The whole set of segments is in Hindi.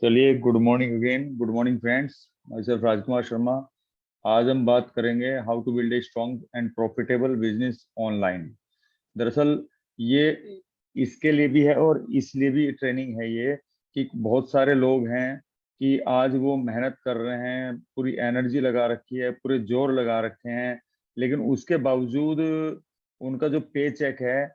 चलिए, good morning again. Good morning friends. Myself Rajkumar Sharma. आज हम बात करेंगे how to build a strong and profitable business online. दरअसल ये इसके लिए भी है और इसलिए भी ट्रेनिंग है ये कि बहुत सारे लोग हैं कि आज वो मेहनत कर रहे हैं, पूरी एनर्जी लगा रखी है, पूरे जोर लगा रखे हैं, लेकिन उसके बावजूद उनका जो पे चेक है,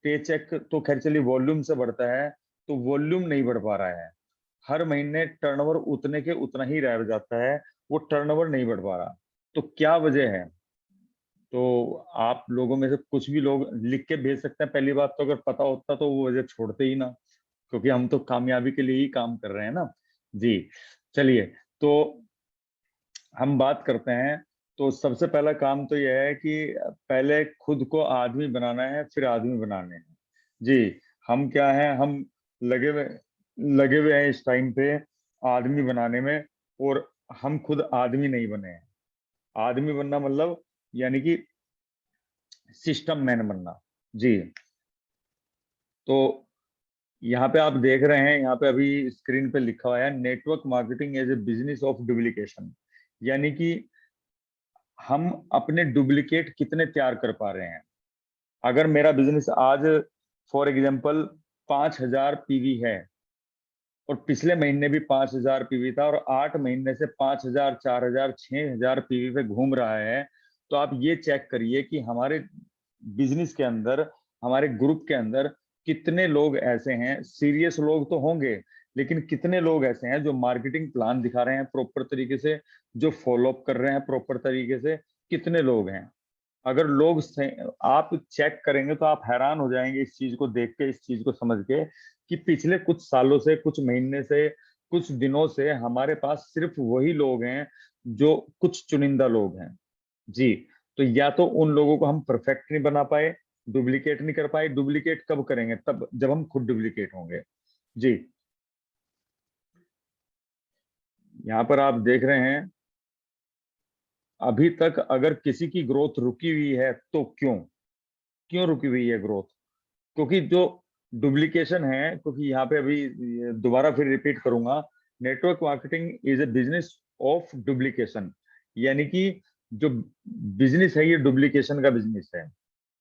पे चेक तो खैर चलिए वॉल्यूम से बढ़ता है, तो वॉल्यूम नहीं बढ़ पा रहा है। हर महीने टर्नओवर उतने के उतना ही रह जाता है, वो टर्नओवर नहीं बढ़ पा रहा। तो क्या वजह है? तो आप लोगों में से कुछ भी लोग लिख के भेज सकते हैं। पहली बात तो अगर पता होता तो वो वजह छोड़ते ही ना, क्योंकि हम तो कामयाबी के लिए ही काम कर रहे हैं ना। जी, चलिए। तो हम बात करते हैं। तो सबसे पहला काम तो यह है कि पहले खुद को आदमी बनाना है, फिर आदमी बनाने हैं। जी, हम क्या हैं, हम लगे हुए लगे हुए हैं इस टाइम पे आदमी बनाने में, और हम खुद आदमी नहीं बने हैं। आदमी बनना मतलब यानी कि सिस्टम मैन बनना। जी, तो यहाँ पे आप देख रहे हैं, यहाँ पे अभी स्क्रीन पे लिखा हुआ है network marketing as a business of duplication. यानी कि हम अपने डुप्लीकेट कितने तैयार कर पा रहे हैं। अगर मेरा बिजनेस आज फॉर एग्जांपल 5,000 पीवी है, और पिछले महीने भी 5,000 पीवी था, और 8 महीने से 5,000, 4,000, 6,000 पीवी पे घूम रहा है, तो आप ये चेक करिए कि हमारे बिजनेस के अंदर, हमारे ग्रुप के अंदर कितने लोग ऐसे हैं। सीरियस लोग तो होंगे, लेकिन कितने लोग ऐसे हैं जो मार्केटिंग प्लान दिखा रहे हैं प्रॉपर तरीके से, जो फॉलो अप कर रहे हैं प्रॉपर तरीके से, कितने लोग हैं। अगर लोग आप चेक करेंगे तो आप हैरान हो जाएंगे इस चीज को देख के, इस चीज को समझ के, कि पिछले कुछ सालों से, कुछ महीने से, कुछ दिनों से हमारे पास सिर्फ वही लोग हैं, जो कुछ चुनिंदा लोग हैं। जी, तो या तो उन लोगों को हम परफेक्ट नहीं बना पाए, डुप्लीकेट नहीं कर पाए। डुप्लीकेट कब करेंगे? तब जब हम खुद डुप्लीकेट होंगे। जी, यहाँ पर आप देख रहे हैं, अभी तक अगर किसी की ग्रोथ रुकी हुई है तो क्यों क्यों रुकी हुई है ग्रोथ? क्योंकि जो डुप्लीकेशन है, क्योंकि यहाँ पे अभी दोबारा फिर रिपीट करूंगा, network marketing is a business of duplication. यानी कि जो बिजनेस है, ये डुप्लीकेशन का बिजनेस है।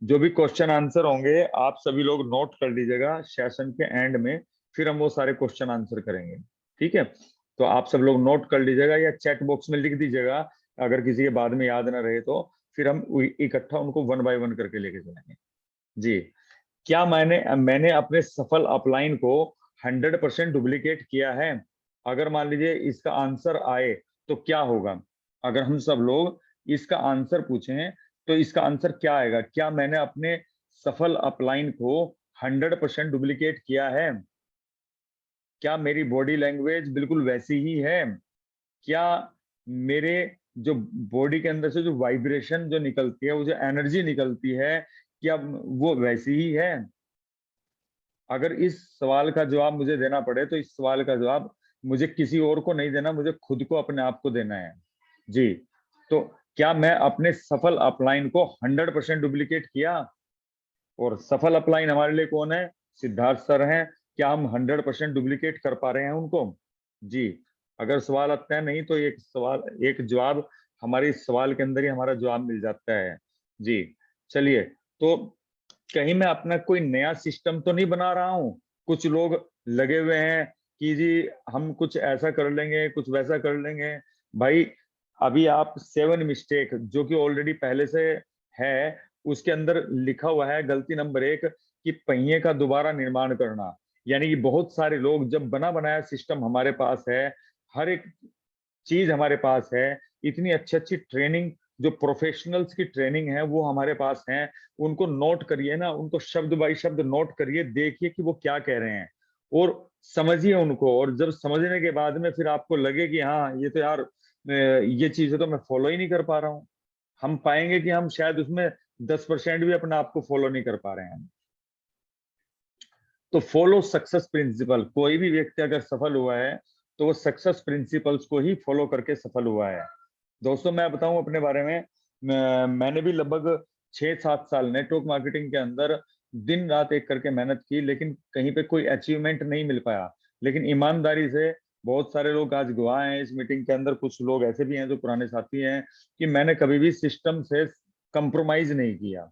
जो भी क्वेश्चन आंसर होंगे आप सभी लोग नोट कर लीजिएगा सेशन के एंड में, फिर हम वो सारे क्वेश्चन आंसर करेंगे। ठीक है, तो आप सब लोग नोट कर लीजिएगा या चैट बॉक्स में लिख दीजिएगा, अगर किसी के बाद में याद ना रहे तो फिर हम इकट्ठा उनको वन बाय वन करके लेके चलेंगे। जी, क्या मैंने मैंने अपने सफल अपलाइन को 100% डुप्लीकेट किया है? अगर मान लीजिए इसका आंसर आए तो क्या होगा? अगर हम सब लोग इसका आंसर पूछें तो इसका आंसर क्या आएगा? क्या मैंने अपने सफल अपलाइन को 100% डुप्लीकेट किया है? क्या मेरी बॉडी लैंग्वेज बिल्कुल वैसी ही है? क्या मेरे जो बॉडी के अंदर से जो वाइब्रेशन जो निकलती है, वो जो एनर्जी निकलती है, क्या वो वैसी ही है? अगर इस सवाल का जवाब मुझे देना पड़े तो इस सवाल का जवाब मुझे किसी और को नहीं देना, मुझे खुद को, अपने आप को देना है। जी, तो क्या मैं अपने सफल अपलाइन को 100% डुप्लीकेट किया? और सफल अपलाइन हमारे लिए कौन है? सिद्धार्थ सर हैं। क्या हम 100% डुप्लीकेट कर पा रहे हैं उनको? जी, अगर सवाल आता है नहीं तो एक सवाल, एक जवाब हमारे इस सवाल के अंदर ही हमारा जवाब मिल जाता है। जी, चलिए। तो कहीं मैं अपना कोई नया सिस्टम तो नहीं बना रहा हूँ। कुछ लोग लगे हुए हैं कि जी हम कुछ ऐसा कर लेंगे, कुछ वैसा कर लेंगे। भाई, अभी आप 7 मिस्टेक जो कि ऑलरेडी पहले से है, उसके अंदर लिखा हुआ है गलती नंबर 1 कि पहिए का दोबारा निर्माण करना। यानी कि बहुत सारे लोग, जब बना बनाया सिस्टम हमारे पास है, हर एक चीज हमारे पास है, इतनी अच्छी अच्छी ट्रेनिंग, जो प्रोफेशनल्स की ट्रेनिंग है वो हमारे पास है, उनको नोट करिए ना, उनको शब्द बाई शब्द नोट करिए, देखिए कि वो क्या कह रहे हैं, और समझिए उनको। और जब समझने के बाद में फिर आपको लगे कि हाँ ये तो यार ये चीजें तो मैं फॉलो ही नहीं कर पा रहा हूँ, हम पाएंगे कि हम शायद उसमें 10% भी अपने आप को फॉलो नहीं कर पा रहे हैं। तो फॉलो सक्सेस प्रिंसिपल। कोई भी व्यक्ति अगर सफल हुआ है तो वो सक्सेस प्रिंसिपल्स को ही फॉलो करके सफल हुआ है। दोस्तों, मैं बताऊं अपने बारे में, मैंने भी लगभग 6-7 साल नेटवर्क मार्केटिंग के अंदर दिन रात एक करके मेहनत की, लेकिन कहीं पे कोई अचीवमेंट नहीं मिल पाया। लेकिन ईमानदारी से बहुत सारे लोग आज गवाह हैं इस मीटिंग के अंदर, कुछ लोग ऐसे भी हैं जो पुराने साथी हैं, कि मैंने कभी भी सिस्टम से कंप्रोमाइज नहीं किया,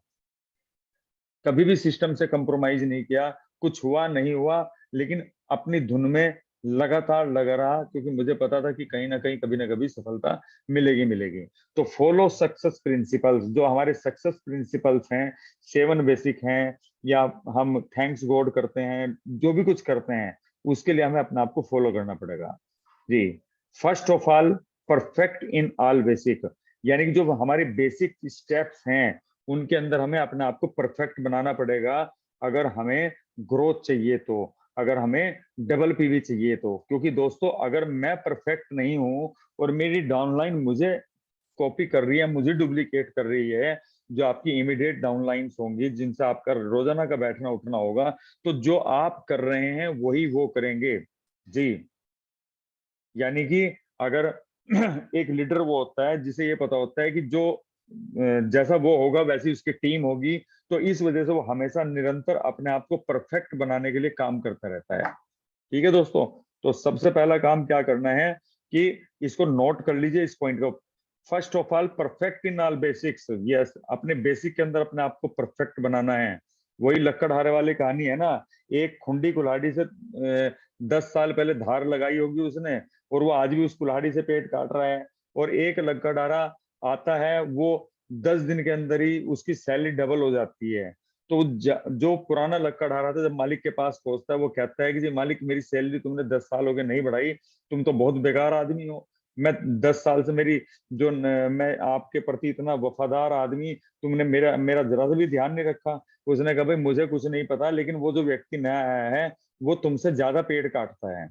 कभी भी सिस्टम से कंप्रोमाइज नहीं किया, कुछ हुआ नहीं हुआ, लेकिन अपनी धुन में लगातार लगा रहा, क्योंकि मुझे पता था कि कहीं ना कहीं कभी ना कभी सफलता मिलेगी मिलेगी। तो फॉलो सक्सेस प्रिंसिपल्स, जो हमारे सक्सेस प्रिंसिपल्स हैं, 7 बेसिक हैं, या हम थैंक्स गॉड करते हैं, जो भी कुछ करते हैं उसके लिए हमें अपने आप को फॉलो करना पड़ेगा। जी, first of all perfect in all basic, यानी कि जो हमारे बेसिक स्टेप्स हैं उनके अंदर हमें अपने आप को परफेक्ट बनाना पड़ेगा, अगर हमें ग्रोथ चाहिए तो, अगर हमें डबल पीवी चाहिए तो। क्योंकि दोस्तों अगर मैं परफेक्ट नहीं हूं और मेरी डाउनलाइन मुझे कॉपी कर रही है, मुझे डुप्लीकेट कर रही है, जो आपकी इमीडिएट डाउनलाइंस होंगी जिनसे आपका रोजाना का बैठना उठना होगा, तो जो आप कर रहे हैं वही वो करेंगे। जी, यानी कि अगर एक लीडर वो होता है जिसे ये पता होता है कि जो जैसा वो होगा वैसी उसकी टीम होगी, तो इस वजह से वो हमेशा निरंतर अपने आप को परफेक्ट बनाने के लिए काम करता रहता है। ठीक है दोस्तों, तो सबसे पहला काम क्या करना है कि इसको नोट कर लीजिए इस पॉइंट को। First of all perfect in all basics, yes, अपने बेसिक के अंदर अपने आप को परफेक्ट बनाना है। वही लक्कड़हारे वाली कहानी है ना, एक खुंडी कुल्हाड़ी से 10 साल पहले धार लगाई होगी उसने, और वो आज भी उस कुल्हाड़ी से पेट काट रहा है। और एक लक्कड़हारा आता है, वो 10 दिन के अंदर ही उसकी सैलरी डबल हो जाती है। तो जो पुराना लक्कड़हारा था जब मालिक के पास पहुंचता है, वो कहता है कि जी मालिक, मेरी सैलरी तुमने 10 साल हो गए नहीं बढ़ाई, तुम तो बहुत बेकार आदमी हो। मैं 10 साल से मेरी मैं आपके प्रति इतना वफादार आदमी, तुमने मेरा मेरा जरा सा भी ध्यान नहीं रखा। उसने कहा भाई मुझे कुछ नहीं पता, लेकिन वो जो व्यक्ति नया आया है वो तुमसे ज्यादा पेड़ काटता है,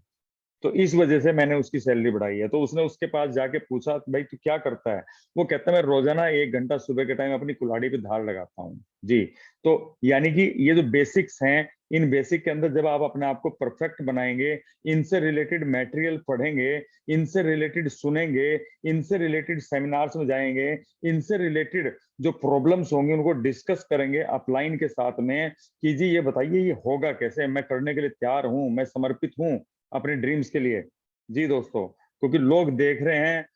तो इस वजह से मैंने उसकी सैलरी बढ़ाई है। तो उसने उसके पास जाके पूछा भाई तू क्या करता है? वो कहता है मैं रोजाना 1 घंटा सुबह के टाइम अपनी कुल्हाड़ी पे धार लगाता हूँ। जी, तो यानी कि ये जो बेसिक्स हैं, इन बेसिक के अंदर जब आप अपने आप को परफेक्ट बनाएंगे, इनसे रिलेटेड मटेरियल पढ़ेंगे, इनसे रिलेटेड सुनेंगे, इनसे रिलेटेड सेमिनार्स में जाएंगे, इनसे रिलेटेड जो प्रॉब्लम्स होंगे उनको डिस्कस करेंगे अपलाइन के साथ में, कि जी ये बताइए ये होगा कैसे, मैं करने के लिए तैयार हूँ, मैं समर्पित हूँ अपने ड्रीम्स के लिए। जी दोस्तों, क्योंकि लोग देख रहे हैं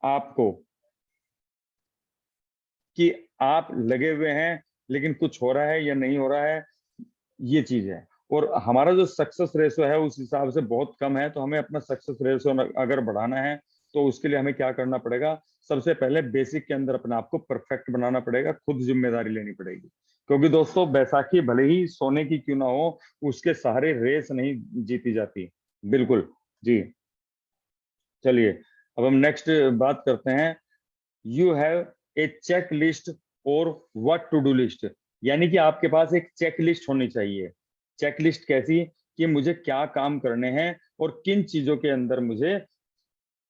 आपको कि आप लगे हुए हैं, लेकिन कुछ हो रहा है या नहीं हो रहा है, ये चीज है। और हमारा जो सक्सेस रेशो है उस हिसाब से बहुत कम है, तो हमें अपना सक्सेस रेशो अगर बढ़ाना है तो उसके लिए हमें क्या करना पड़ेगा? सबसे पहले बेसिक के अंदर अपने आप को परफेक्ट बनाना पड़ेगा, खुद जिम्मेदारी लेनी पड़ेगी। क्योंकि दोस्तों बैसाखी भले ही सोने की क्यों ना हो, उसके सहारे रेस नहीं जीती जाती। बिल्कुल। जी, चलिए अब हम नेक्स्ट बात करते हैं। You have a check list और व्हाट टू डू लिस्ट, यानी कि आपके पास एक चेक लिस्ट होनी चाहिए। चेक लिस्ट कैसी? कि मुझे क्या काम करने हैं और किन चीजों के अंदर मुझे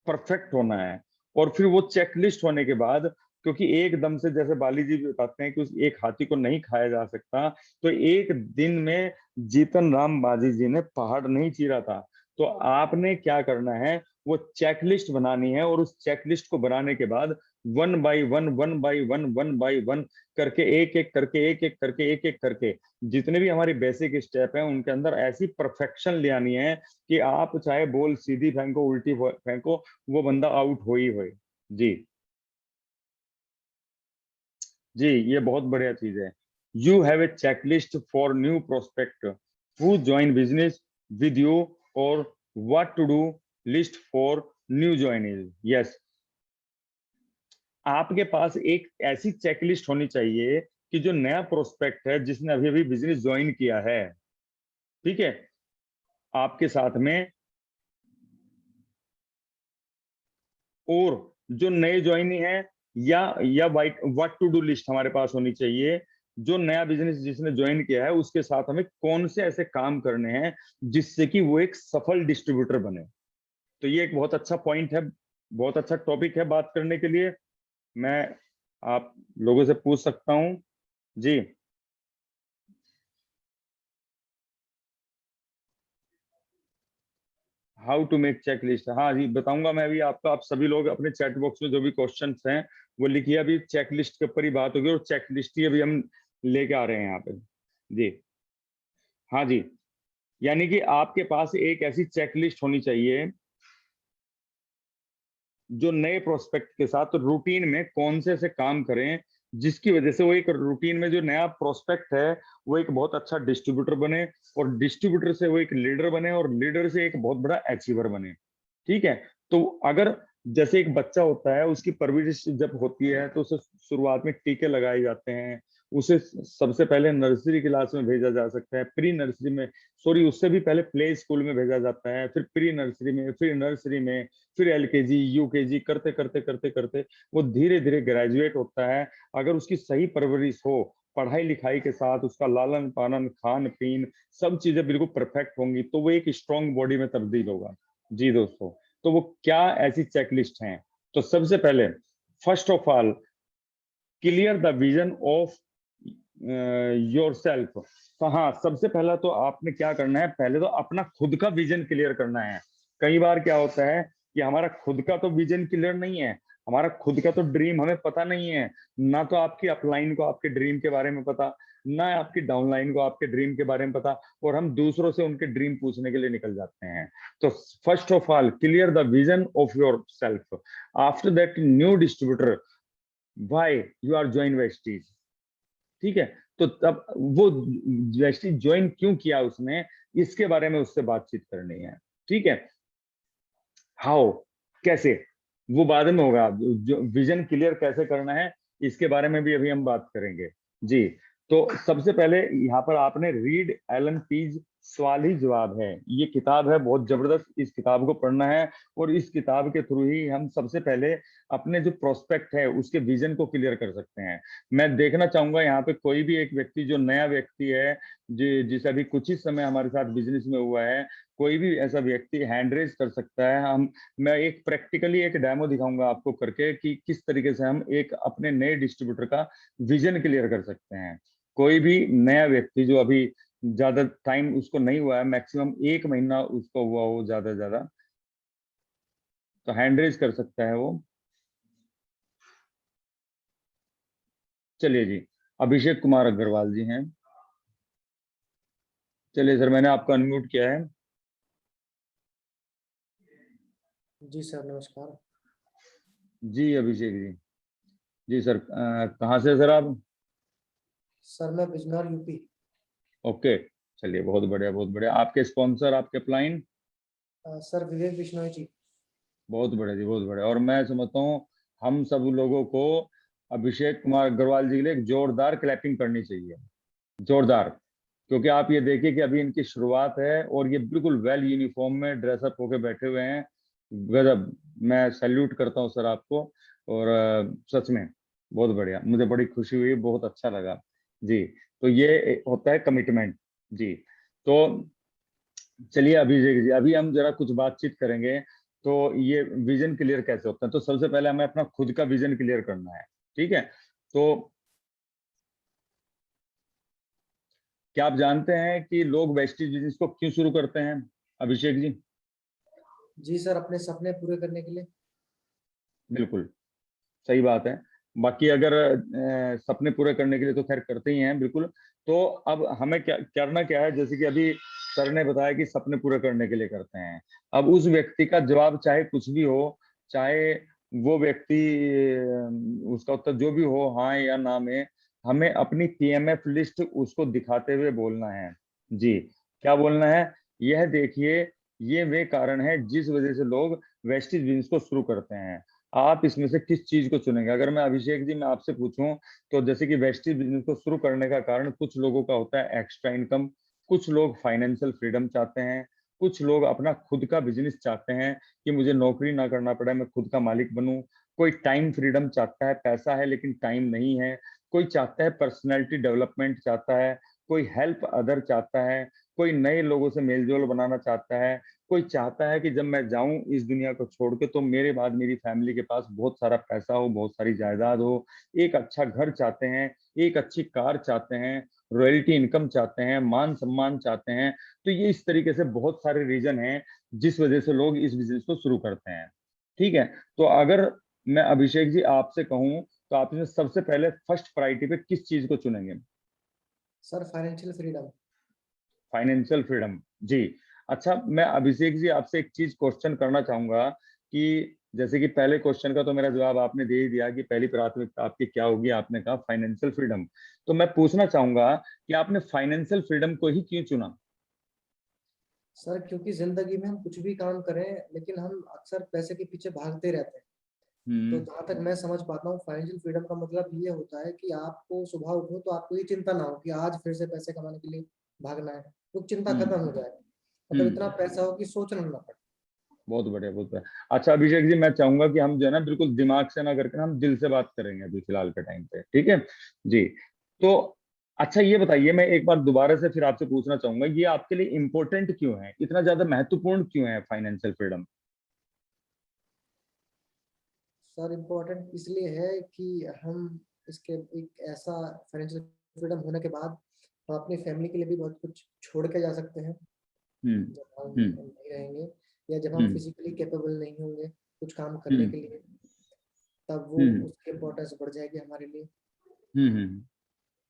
परफेक्ट होना है। और फिर वो चेकलिस्ट होने के बाद, क्योंकि एकदम से जैसे बाली जी बताते हैं कि उस एक हाथी को नहीं खाया जा सकता, तो एक दिन में जीतन राम बाजी जी ने पहाड़ नहीं चीरा था। तो आपने क्या करना है, वो चेकलिस्ट बनानी है, और उस चेकलिस्ट को बनाने के बाद one by one, one by one, one by one करके, एक एक करके, एक एक करके, एक एक करके, जितने भी हमारी बेसिक स्टेप हैं उनके अंदर ऐसी परफेक्शन ले आनी है कि आप चाहे बॉल सीधी फेंको उल्टी फेंको, वो बंदा आउट हो ही होए। जी, जी, ये बहुत बढ़िया चीज है। You have a checklist for new prospect who join business with you, और what to do list for new joinees. Yes, आपके पास एक ऐसी चेकलिस्ट होनी चाहिए कि जो नया प्रोस्पेक्ट है जिसने अभी अभी बिजनेस ज्वाइन किया है, ठीक है, आपके साथ में, और जो नए ज्वाइनी है, या white what to do list हमारे पास होनी चाहिए। जो नया बिजनेस जिसने ज्वाइन किया है उसके साथ हमें कौन से ऐसे काम करने हैं जिससे कि वो एक सफल डिस्ट्रीब्यूटर बने। तो ये एक बहुत अच्छा पॉइंट है, बहुत अच्छा टॉपिक है बात करने के लिए। मैं आप लोगों से पूछ सकता हूँ। जी, how to make check list, हाँ जी बताऊंगा मैं भी आपको। आप सभी लोग अपने चैट बॉक्स में जो भी क्वेश्चंस हैं वो लिखिए, अभी चेक लिस्ट के ऊपर ही बात होगी, और चेक लिस्ट ही अभी हम लेके आ रहे हैं यहाँ पे। जी, हाँ जी, यानी कि आपके पास एक ऐसी चेकलिस्ट होनी चाहिए जो नए प्रोस्पेक्ट के साथ रूटीन में कौन से काम करें, जिसकी वजह से वो एक रूटीन में जो नया प्रोस्पेक्ट है वो एक बहुत अच्छा डिस्ट्रीब्यूटर बने, और डिस्ट्रीब्यूटर से वो एक लीडर बने, और लीडर से एक बहुत बड़ा अचीवर बने। ठीक है, तो अगर जैसे एक बच्चा होता है, उसकी परवरिश जब होती है तो उसे शुरुआत में टीके लगाए जाते हैं, उसे सबसे पहले नर्सरी क्लास में भेजा जा सकता है, प्री नर्सरी में, सॉरी उससे भी पहले प्ले स्कूल में भेजा जाता है, फिर प्री नर्सरी में, फिर नर्सरी में, फिर एलकेजी यूकेजी करते करते करते करते वो धीरे धीरे ग्रेजुएट होता है। अगर उसकी सही परवरिश हो, पढ़ाई लिखाई के साथ उसका लालन पालन खान पीन सब चीजें बिल्कुल परफेक्ट होंगी, तो वो एक स्ट्रॉन्ग बॉडी में तब्दील होगा। जी दोस्तों, तो वो क्या ऐसी चेकलिस्ट हैं? तो सबसे पहले first of all clear the vision of your self. तो हाँ, सबसे पहला तो आपने क्या करना है, पहले तो अपना खुद का विजन क्लियर करना है। कई बार क्या होता है कि हमारा खुद का तो विजन क्लियर नहीं है, हमारा खुद का तो ड्रीम हमें पता नहीं है, ना तो आपकी अपलाइन को आपके ड्रीम के बारे में पता, ना आपकी डाउनलाइन को आपके ड्रीम के बारे में पता, और हम दूसरों से उनके ड्रीम पूछने के लिए निकल जाते हैं। तो first of all clear the vision of yourself. After that new distributor, why you are join Vestige. ठीक है, तो तब वो वेस्टीज ज्वाइन क्यों किया उसने, इसके बारे में उससे बातचीत करनी है। ठीक है, हाउ, कैसे, वो बाद में होगा। जो विजन क्लियर कैसे करना है इसके बारे में भी अभी हम बात करेंगे। जी, तो सबसे पहले यहाँ पर आपने रीड एलन पीज सवाल ही जवाब है, ये किताब है बहुत जबरदस्त, इस किताब को पढ़ना है, और इस किताब के थ्रू ही हम सबसे पहले अपने जो प्रोस्पेक्ट है उसके विजन को क्लियर कर सकते हैं। मैं देखना चाहूंगा यहाँ पे कोई भी एक व्यक्ति जो नया व्यक्ति है, जिसे अभी कुछ ही समय हमारे साथ बिजनेस में हुआ है, कोई भी ऐसा व्यक्ति हैंड रेज कर सकता है। हम मैं एक प्रैक्टिकली एक डेमो दिखाऊंगा आपको करके कि किस तरीके से हम एक अपने नए डिस्ट्रीब्यूटर का विजन क्लियर कर सकते हैं। कोई भी नया व्यक्ति जो अभी ज्यादा टाइम उसको नहीं हुआ है, मैक्सिमम 1 महीना उसको हुआ हो ज्यादा से ज्यादा, तो हैंड रेज कर सकता है वो। चलिए जी, अभिषेक कुमार अग्रवाल जी हैं। चलिए सर, मैंने आपको अनम्यूट किया है। जी सर, नमस्कार। जी अभिषेक जी। जी सर, कहाँ से सर आप? सर मैं बिजनौर यूपी। ओके, चलिए बहुत बढ़िया बहुत बढ़िया। आपके स्पॉन्सर, आपके क्लाइंट? सर विवेक बिश्नोई जी। बहुत बढ़िया जी, बहुत बढ़िया। और मैं समझता हूँ हम सब लोगों को अभिषेक कुमार अग्रवाल जी के लिए एक जोरदार क्लैपिंग करनी चाहिए, जोरदार। क्योंकि आप ये देखिए कि अभी इनकी शुरुआत है और ये बिल्कुल वेल यूनिफॉर्म में ड्रेसअप होके बैठे हुए हैं। गजब, मैं सैल्यूट करता हूँ सर आपको। और सच में बहुत बढ़िया, मुझे बड़ी खुशी हुई, बहुत अच्छा लगा जी। तो ये होता है कमिटमेंट जी। तो चलिए अभिषेक जी, अभी हम जरा कुछ बातचीत करेंगे। तो ये विजन क्लियर कैसे होता है, तो सबसे पहले हमें अपना खुद का विजन क्लियर करना है। ठीक है, तो क्या आप जानते हैं कि लोग वेस्टेज बिजनेस को क्यों शुरू करते हैं, अभिषेक जी? जी सर, अपने सपने पूरे करने के लिए। बिल्कुल सही बात है। बाकी अगर सपने पूरे करने के लिए तो खैर करते ही हैं बिल्कुल। तो अब हमें क्या करना क्या है, जैसे कि अभी सर ने बताया कि सपने पूरे करने के लिए करते हैं। अब उस व्यक्ति का जवाब चाहे कुछ भी हो, चाहे वो व्यक्ति उसका उत्तर जो भी हो, हाँ या ना में, हमें अपनी पीएमएफ लिस्ट उसको दिखाते हुए बोलना है। जी, क्या बोलना है? यह देखिए, ये वे कारण है जिस वजह से लोग वेस्टेज बिजनेस को शुरू करते हैं। आप इसमें से किस चीज को चुनेंगे? अगर मैं अभिषेक जी मैं आपसे पूछूं, तो जैसे कि वेस्टेज बिजनेस को शुरू करने का कारण कुछ लोगों का होता है एक्स्ट्रा इनकम, कुछ लोग फाइनेंशियल फ्रीडम चाहते हैं, कुछ लोग अपना खुद का बिजनेस चाहते हैं कि मुझे नौकरी ना करना पड़े, मैं खुद का मालिक बनूं, कोई टाइम फ्रीडम चाहता है, पैसा है लेकिन टाइम नहीं है, कोई चाहता है पर्सनैलिटी डेवलपमेंट चाहता है, कोई हेल्प अदर चाहता है, कोई नए लोगों से मेलजोल बनाना चाहता है, कोई चाहता है कि जब मैं जाऊं इस दुनिया को छोड़ के तो मेरे बाद मेरी फैमिली के पास बहुत सारा पैसा हो, बहुत सारी जायदाद हो, एक अच्छा घर चाहते हैं, एक अच्छी कार चाहते हैं, रॉयल्टी इनकम चाहते हैं, मान सम्मान चाहते हैं। तो ये इस तरीके से बहुत सारे रीजन हैं जिस वजह से लोग इस बिजनेस को शुरू करते हैं। ठीक है, तो अगर मैं अभिषेक जी आपसे कहूं, तो आप इसमें सबसे पहले फर्स्ट प्रायोरिटी पे किस चीज को चुनेंगे? Sir financial freedom. Financial freedom, जी। अच्छा, मैं अभिषेक जी आपसे एक चीज क्वेश्चन करना चाहूंगा कि जैसे कि पहले क्वेश्चन का तो मेरा जवाब आपने दे ही दिया कि पहली प्राथमिकता आपकी क्या होगी, आपने कहा फाइनेंशियल फ्रीडम। तो मैं पूछना चाहूंगा कि आपने फाइनेंशियल फ्रीडम को ही क्यों चुना? सर क्योंकि जिंदगी में हम कुछ भी काम करें लेकिन हम अक्सर पैसे के पीछे भागते रहते हैं। तो हम्म। जहाँ तक मैं समझ पाता हूँ फाइनेंशियल फ्रीडम का मतलब ये होता है कि आपको सुबह उठो तो आपको ये चिंता ना हो कि आज फिर से पैसे कमाने के लिए भागना है, तो चिंता खत्म हो हम्म। जाए। मतलब इतना हम्म। पैसा हो कि सोचना ना पड़े। बहुत बढ़िया, बहुत बढ़िया। अच्छा अभिषेक जी, मैं चाहूंगा कि हम जो है ना बिल्कुल दिमाग से ना करके ना हम दिल से बात करेंगे अभी फिलहाल के टाइम पे, ठीक है? जी। तो अच्छा ये बताइए, मैं एक बार दोबारा से फिर आपसे पूछना चाहूंगा, ये आपके लिए इम्पोर्टेंट क्यों है, इतना ज्यादा महत्वपूर्ण क्यों है फाइनेंशियल फ्रीडम? सर इम्पोर्टेंट इसलिए है कि हम इसके एक ऐसा फाइनेंशियल फ्रीडम होने के बाद हम अपनी फैमिली के लिए भी बहुत कुछ छोड़ के जा सकते हैं। हम्म। जब हम हम्म। नहीं रहेंगे या जब हम हम्म। फिजिकली कैपेबल नहीं होंगे कुछ काम करने हम्म। के लिए, तब वो हम्म। उसकी इम्पोर्टेंस बढ़ जाएगी हमारे लिए। हम्म।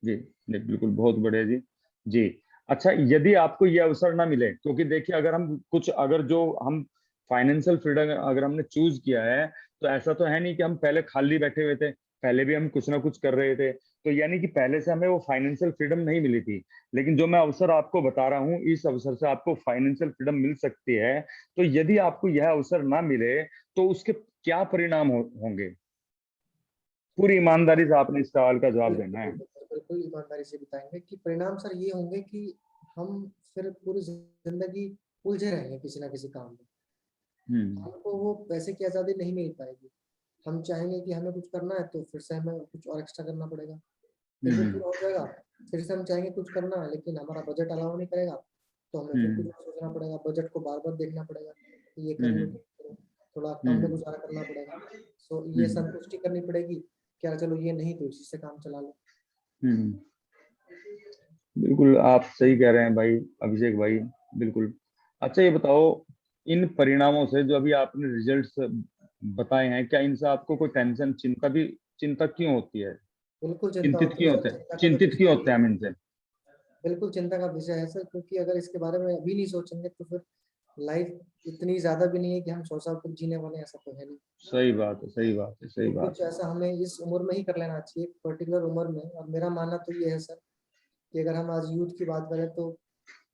जी। जी बिल्कुल, बहुत बढ़िया जी। जी। अच्छा, यदि आपको ये अवसर ना मिले, क्योंकि देखिए अगर हम कुछ, अगर जो हम फाइनेंशियल फ्रीडम अगर हमने चूज किया है, तो ऐसा तो है नहीं कि हम पहले खाली बैठे हुए थे, पहले भी हम कुछ ना कुछ कर रहे थे। तो यानी कि पहले से हमें वो फाइनेंशियल फ्रीडम नहीं मिली थी, लेकिन जो मैं अवसर आपको बता रहा हूँ, इस अवसर से आपको फाइनेंशियल फ्रीडम मिल सकती है। तो यदि आपको यह अवसर ना मिले, तो उसके क्या परिणाम होंगे? पूरी ईमानदारी से आपने इस सवाल का जवाब देना है। बिल्कुल ईमानदारी से बताएंगे कि परिणाम सर ये होंगे कि हम फिर पूरी जिंदगी उलझे रहेंगे किसी ना किसी काम में। हम्म। हमको वो पैसे की आज़ादी नहीं मिल पाएगी। हम चाहेंगे कि हमें कुछ करना है तो फिर से हमें कुछ और एक्स्ट्रा करना पड़ेगा, फिर वो हम्म। पूरा हो जाएगा। फिर से हम चाहेंगे कुछ करना है लेकिन हमारा बजट अलाउ नहीं करेगा, तो हमें फिर कुछ हम्म। और सोचना पड़ेगा, बजट को बार बार देखना पड़ेगा कि ये कर लो हम्म। तो करो, थोड़ा कम में हम्म। गुजारा करना पड़ेगा। सो ये हम्म। संतुष्टि करनी पड़ेगी, क्या चलो ये नहीं तो इसी से काम चला लो। हम्म। बिल्कुल आप सही कह रहे हैं भाई, अभिषेक भाई, बिल्कुल। अच्छा ये बताओ, इन परिणामों से जो अभी आपने रिजल्ट्स बताए हैं, क्या इनसे आपको कोई टेंशन, चिंता भी, चिंता क्यों होती है? बिल्कुल चिंता चिंतित होती है क्यों सर, होते हैं, चिंता का तो चिंतित विषय क्यों ही होते है। हैं हम इनसे? बिल्कुल चिंता का विषय है सर, क्योंकि अगर इसके बारे में अभी नहीं सोचेंगे तो फिर लाइफ इतनी ज्यादा भी नहीं है कि हम 100 साल तक जीने वाले हैं, ऐसा तो है नहीं। सही बात है, सही बात है, सही तो बात कुछ ऐसा हमें इस उम्र में ही कर लेना चाहिए, पर्टिकुलर उम्र में। और मेरा मानना तो ये है सर कि अगर हम आज यूथ की बात करें तो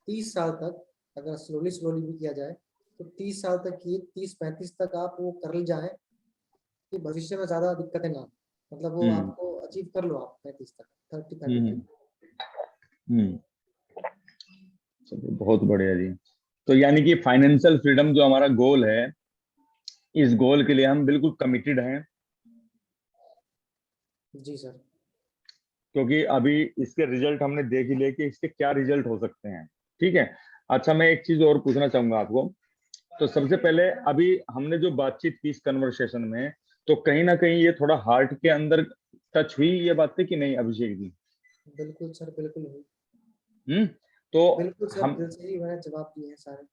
30 साल तक अगर स्लोली स्लोली भी किया जाए तो 30 साल तक की, 30-35 तक आप वो कर जाएं कि भविष्य में ज्यादा दिक्कतें ना आए। मतलब वो है। आपको अचीव कर लो आप 35 तक, 30-32 हम्म। तक। हम्म। चलिए बहुत बढ़िया जी। तो यानी कि फाइनेंशियल फ्रीडम जो हमारा गोल है, इस गोल के लिए हम बिल्कुल कमिटेड हैं, जी सर। क्योंकि अभी इसके रिजल्ट हमने देख ही लिए कि इसके क्या रिजल्ट हो सकते हैं। ठीक है। अच्छा, मैं एक चीज और पूछना चाहूंगा आपको। तो सबसे पहले, अभी हमने जो बातचीत की इस कन्वर्सेशन में, तो कहीं ना कहीं ये थोड़ा हार्ट के अंदर टच हुई ये बातें कि नहीं अभिषेक जी? बिल्कुल सर, बिल्कुल हुई। हम्म। तो बिल्कुल सर, हम, दिल से ही मैंने जवाब दिए हैं सारे।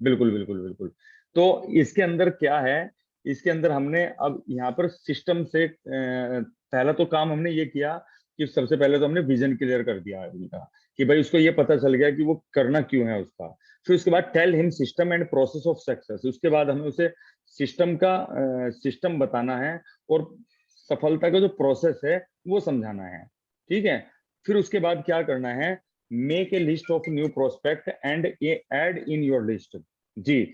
बिल्कुल बिल्कुल बिल्कुल। तो इसके अंदर क्या है, इसके अंदर हमने अब यहाँ पर सिस्टम से पहला तो काम हमने ये किया कि सबसे पहले तो हमने विजन क्लियर कर दिया आदमी का, कि भाई उसको ये पता चल गया कि वो करना क्यों है उसका। फिर उसके बाद tell him system and process of success, उसके बाद हमें उसे सिस्टम का सिस्टम बताना है, और सफलता का जो प्रोसेस है वो समझाना है। ठीक है। फिर उसके बाद क्या करना है, make a list of new prospect and a add in your list. जी।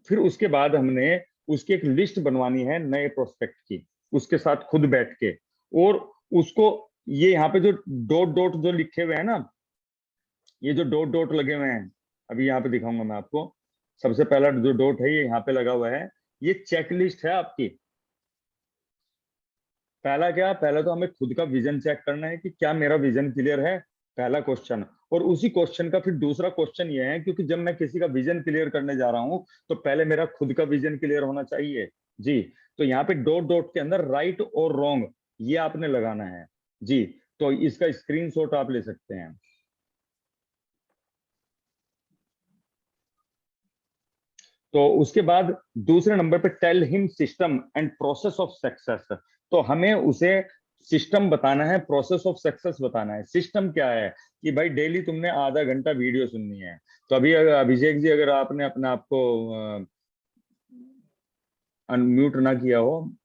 फिर उसके बाद हमने उसकी एक लिस्ट बनवानी है नए प्रोस्पेक्ट की, उसके साथ खुद बैठ के, और उसको, ये यहाँ पे जो डॉट डॉट जो लिखे हुए हैं ना, ये जो डॉट डॉट लगे हुए हैं, अभी यहाँ पे दिखाऊंगा मैं आपको। सबसे पहला जो डॉट है ये यहाँ पे लगा हुआ है, ये चेकलिस्ट है आपकी। पहला क्या, पहला तो हमें खुद का विजन चेक करना है कि क्या मेरा विजन क्लियर है, पहला क्वेश्चन। और उसी क्वेश्चन का फिर दूसरा क्वेश्चन ये है, क्योंकि जब मैं किसी का विजन क्लियर करने जा रहा हूं, तो पहले मेरा खुद का विजन क्लियर होना चाहिए। जी। तो यहाँ पे डॉट डॉट के अंदर राइट और रॉन्ग ये आपने लगाना है। जी। तो इसका स्क्रीनशॉट आप ले सकते हैं। तो उसके बाद दूसरे नंबर पे tell him system and process of success. तो हमें उसे सिस्टम बताना है, प्रोसेस ऑफ सक्सेस बताना है। सिस्टम क्या है कि भाई डेली तुमने आधा घंटा वीडियो सुननी है। तो अभी अभिषेक जी, अगर आपने अपने आप को अनम्यूट ना किया हो,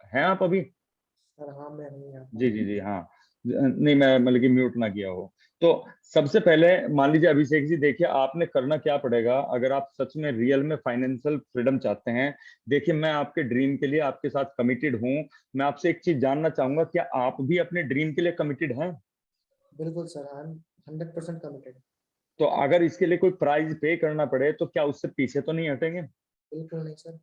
हैं आप अभी? सर हाँ, मैं हूँ यहाँ पर। जी जी जी, हाँ। नहीं, मैं मतलब कि म्यूट ना किया हो। तो सबसे पहले मान लीजिए अभिषेक जी, देखिए आपने करना क्या पड़ेगा अगर आप सच में रियल में फाइनेंशियल फ्रीडम चाहते हैं। देखिए मैं आपके ड्रीम के लिए आपके साथ कमिटेड हूँ। मैं आपसे एक चीज जानना चाहूंगा, क्या आप भी अपने ड्रीम के लिए कमिटेड हैं? बिल्कुल सर, आई एम 100% कमिटेड। तो अगर इसके लिए कोई प्राइस पे करना पड़े तो क्या उससे पीछे तो नहीं हटेंगे? बिल्कुल नहीं सर।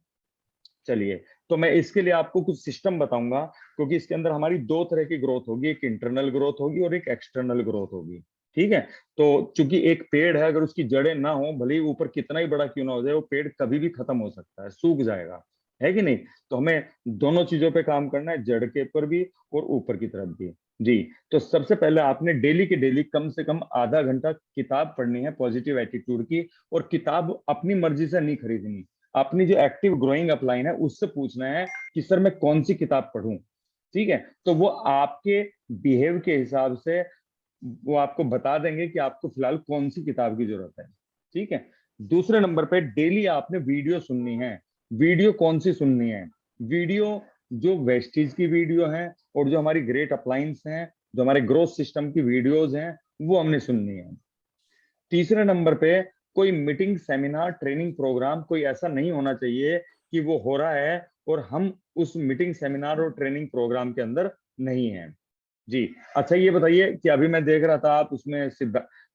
चलिए, तो मैं इसके लिए आपको कुछ सिस्टम बताऊंगा, क्योंकि इसके अंदर हमारी दो तरह की ग्रोथ होगी, एक इंटरनल ग्रोथ होगी और एक एक्सटर्नल ग्रोथ होगी। ठीक है? तो चूंकि एक पेड़ है, अगर उसकी जड़ें ना हो, भले ही ऊपर कितना ही बड़ा क्यों ना हो जाए, वो पेड़ कभी भी खत्म हो सकता है, सूख जाएगा, है कि नहीं? तो हमें दोनों चीजों पे काम करना है, जड़ के ऊपर भी और ऊपर की तरफ भी। जी। तो सबसे पहले आपने डेली के डेली कम से कम आधा घंटा किताब पढ़नी है पॉजिटिव एटीट्यूड की। और किताब अपनी मर्जी से नहीं खरीदनी, अपनी जो एक्टिव ग्रोइंग अपलाइन है उससे पूछना है कि सर मैं कौन सी किताब पढूं। ठीक है? तो वो आपके बिहेव के हिसाब से वो आपको बता देंगे कि आपको फिलहाल कौन सी किताब की जरूरत है। ठीक है? दूसरे नंबर पे डेली आपने वीडियो सुननी है। वीडियो कौन सी सुननी है? वीडियो जो वेस्टीज की वीडियो है और जो हमारी ग्रेट अप्लायंस हैं, जो हमारे ग्रोथ सिस्टम की वीडियोज हैं, वो हमने सुननी है। तीसरे नंबर पे कोई मीटिंग, सेमिनार, ट्रेनिंग प्रोग्राम कोई ऐसा नहीं होना चाहिए कि वो हो रहा है और हम उस मीटिंग, सेमिनार और ट्रेनिंग प्रोग्राम के अंदर नहीं है। जी। अच्छा, ये बताइए कि अभी मैं देख रहा था आप उसमें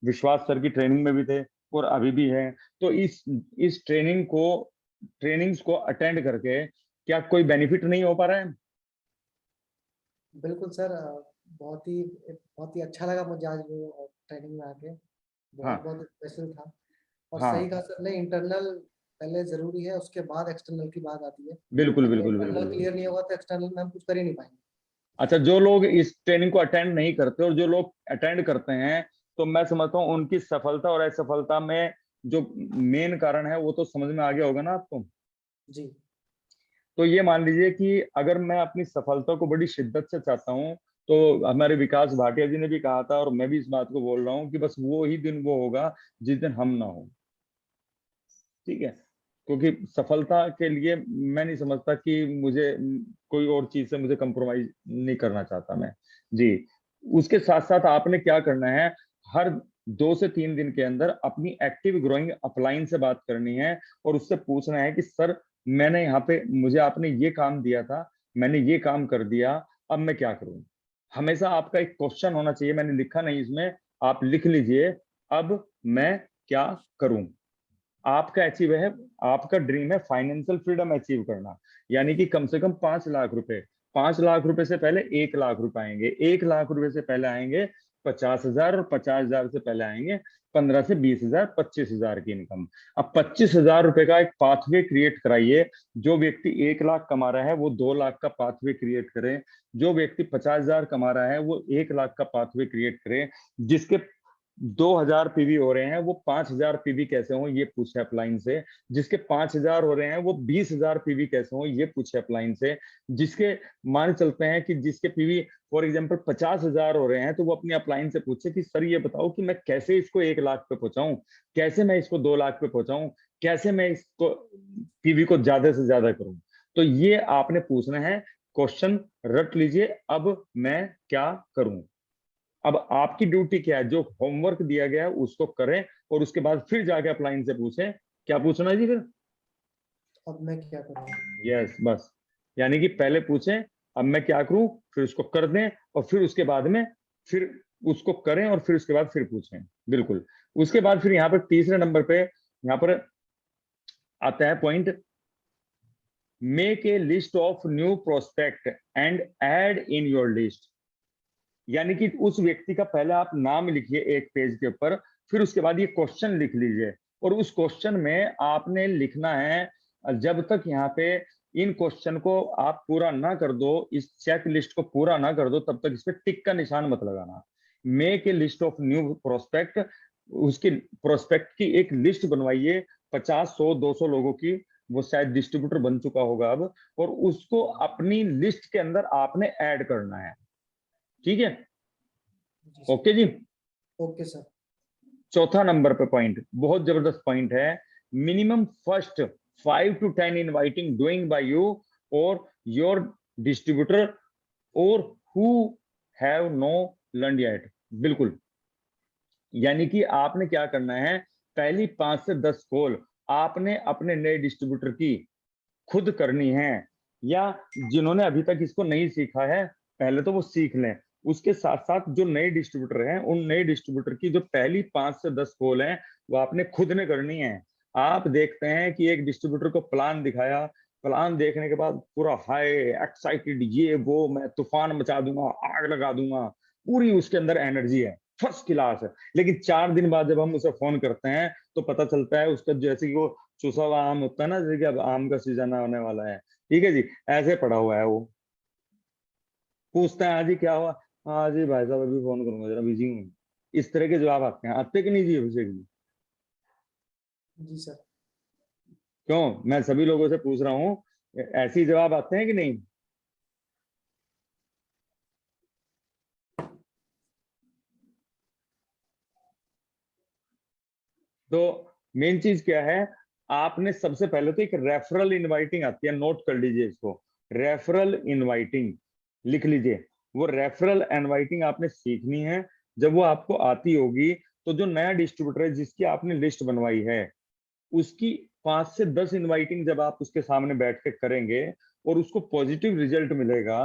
विश्वास सर की ट्रेनिंग में भी थे और अभी भी हैं। तो इस ट्रेनिंग्स को अटेंड करके क्या कोई बेनिफिट नहीं हो पा रहा है? बिल्कुल सर, बहुत ही अच्छा लगा मुझे आज वो ट्रेनिंग में आके। बहुत हाँ, बहुत स्पेशल था। और सही हाँ, कहा सर ने, इंटरनल पहले जरूरी है, उसके बाद एक्सटर्नल की बात आती है। बिल्कुल अगर बिल्कुल इंटरनल बिल्कुल। क्लियर नहीं होगा तो एक्सटर्नल में हम कुछ कर ही नहीं पाएंगे। अच्छा, जो लोग इस ट्रेनिंग को अटेंड नहीं करते और जो लोग अटेंड करते हैं, तो मैं समझता हूँ उनकी सफलता और असफलता में जो मेन कारण है वो तो समझ में आ गया होगा ना आपको। जी। तो ये मान लीजिए कि अगर मैं अपनी सफलता को बड़ी शिद्दत से चाहता हूँ, तो हमारे विकास भाटिया जी ने भी कहा था और मैं भी इस बात को बोल रहा हूँ कि बस वो ही दिन वो होगा जिस दिन हम ना हो। ठीक है? क्योंकि सफलता के लिए मैं नहीं समझता कि मुझे कोई और चीज से मुझे कंप्रोमाइज नहीं करना चाहता मैं। जी। उसके साथ साथ आपने क्या करना है, हर 2 से 3 दिन के अंदर अपनी एक्टिव ग्रोइंग अपलाइन से बात करनी है और उससे पूछना है कि सर मैंने यहाँ पे, मुझे आपने ये काम दिया था, मैंने ये काम कर दिया, अब मैं क्या करूं? हमेशा आपका एक क्वेश्चन होना चाहिए, मैंने लिखा नहीं इसमें, आप लिख लीजिए, अब मैं क्या करूं? आपका अचीव है, आपका ड्रीम है फाइनेंशियल फ्रीडम अचीव करना, यानी कि कम से कम 5 लाख रुपए। 5 लाख रुपए से पहले 1 लाख रुपए आएंगे, 1 लाख रुपए से पहले आएंगे 50,000 और 50,000 से पहले आएंगे 15 से 20,000, 25,000 की इनकम। अब 25,000 रुपए का एक पाथवे क्रिएट कराइए। जो व्यक्ति 1 लाख कमा रहा है वो 2 लाख का पाथवे क्रिएट करे। जो व्यक्ति 50,000 कमा रहा है वो 1 लाख का पाथवे क्रिएट करे। जिसके 2,000 पीवी हो रहे हैं वो 5,000 पीवी कैसे हो ये पूछे अपलाइन से। जिसके 5,000 हो रहे हैं वो 20,000 पीवी कैसे हो ये पूछे अपलाइन से। जिसके, मान चलते हैं कि जिसके पीवी फॉर एग्जाम्पल 50,000 हो रहे हैं, तो वो अपनी अपलाइन से पूछे कि सर ये बताओ कि मैं कैसे इसको 1 लाख पे पहुंचाऊं, कैसे मैं इसको 2 लाख पे पहुंचाऊं, कैसे मैं इसको पीवी को ज्यादा से ज्यादा करूं। तो ये आपने पूछना है क्वेश्चन, रट लीजिए, अब मैं क्या करूं। अब आपकी ड्यूटी क्या है, जो होमवर्क दिया गया है उसको करें और उसके बाद फिर जाके अपलाइन से पूछें क्या पूछना है जी फिर। अब मैं क्या करूँगा। यस, बस। यानी कि पहले पूछें अब मैं क्या करूं, फिर उसको कर दें और फिर उसके बाद में फिर उसको करें और फिर उसके बाद फिर पूछें। बिल्कुल। उसके बाद फिर यहाँ पर तीसरे नंबर पे यहाँ पर आता है point, make a list of new prospect and add in your list. यानी कि उस व्यक्ति का पहले आप नाम लिखिए एक पेज के ऊपर, फिर उसके बाद ये क्वेश्चन लिख लीजिए और उस क्वेश्चन में आपने लिखना है, जब तक यहाँ पे इन क्वेश्चन को आप पूरा ना कर दो, इस चेक लिस्ट को पूरा ना कर दो, तब तक इस पे टिक का निशान मत लगाना। Make a list of new prospect, उसकी प्रोस्पेक्ट की एक लिस्ट बनवाइए 50, 100, 200 लोगों की। वो शायद डिस्ट्रीब्यूटर बन चुका होगा अब, और उसको अपनी लिस्ट के अंदर आपने ऐड करना है। ठीक है, जी सर। ओके जी। Okay sir. चौथा नंबर पे पॉइंट बहुत जबरदस्त पॉइंट है, minimum first 5 to 10 inviting doing by you और योर डिस्ट्रीब्यूटर और who have no learn yet. बिल्कुल, यानी कि आपने क्या करना है, पहली 5 से 10 कॉल आपने अपने नए डिस्ट्रीब्यूटर की खुद करनी है, या जिन्होंने अभी तक इसको नहीं सीखा है पहले तो वो सीख लें। उसके साथ साथ जो नए डिस्ट्रीब्यूटर हैं उन नए डिस्ट्रीब्यूटर की जो पहली 5 से 10 कॉल हैं वो आपने खुद ने करनी है। आप देखते हैं कि एक डिस्ट्रीब्यूटर को प्लान दिखाया, प्लान देखने के बाद पूरा हाई एक्साइटेड, ये वो मैं तूफान मचा दूंगा, आग लगा दूंगा, पूरी उसके अंदर एनर्जी है, फर्स्ट क्लास है। लेकिन 4 दिन बाद जब हम उसे फोन करते हैं तो पता चलता है उसका जैसे कि वो चूसा हुआ आम होता है ना, जैसे कि अब आम का सीजन आने वाला है, ठीक है जी, ऐसे पड़ा हुआ है वो। पूछता है हाँ जी क्या हुआ, हाँ जी भाई साहब अभी फोन करूंगा जरा बिजी हूँ। इस तरह के जवाब आते हैं, आते कि नहीं जी अभिषेक जी? जी सर। क्यों, मैं सभी लोगों से पूछ रहा हूँ, ऐसे ही जवाब आते हैं कि नहीं? तो मेन चीज क्या है, आपने सबसे पहले तो एक रेफरल इनवाइटिंग आती है, नोट कर लीजिए इसको, रेफरल इनवाइटिंग लिख लीजिए। वो रेफरल इनवाइटिंग आपने सीखनी है। जब वो आपको आती होगी तो जो नया डिस्ट्रीब्यूटर है जिसकी आपने लिस्ट बनवाई है उसकी 5 से 10 इनवाइटिंग जब आप उसके सामने बैठ के करेंगे और उसको पॉजिटिव रिजल्ट मिलेगा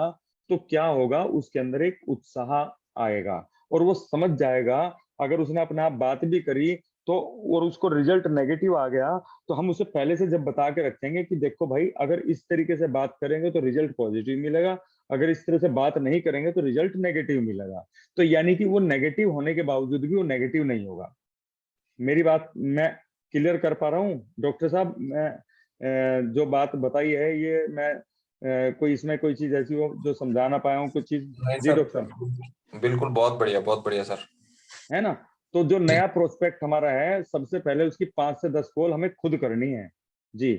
तो क्या होगा, उसके अंदर एक उत्साह आएगा और वो समझ जाएगा। अगर उसने अपने आप बात भी करी तो और उसको रिजल्ट नेगेटिव आ गया तो हम उसे पहले से जब बता के रखेंगे कि देखो भाई अगर इस तरीके से बात करेंगे तो रिजल्ट पॉजिटिव मिलेगा, अगर इस तरह से बात नहीं करेंगे तो रिजल्ट नेगेटिव मिलेगा। तो यानी कि वो नेगेटिव होने के बावजूद भी वो नेगेटिव नहीं होगा। मेरी बात मैं क्लियर कर पा रहा हूँ डॉक्टर साहब? मैं जो बात बताई है ये मैं कोई इसमें कोई चीज ऐसी हो जो समझा ना पाया हूँ कुछ चीज? नहीं जी सर, डॉक्टर साहब, बिल्कुल बहुत बढ़िया सर। है ना? तो जो जी नया प्रोस्पेक्ट हमारा है सबसे पहले उसकी 5 से 10 कॉल हमें खुद करनी है जी।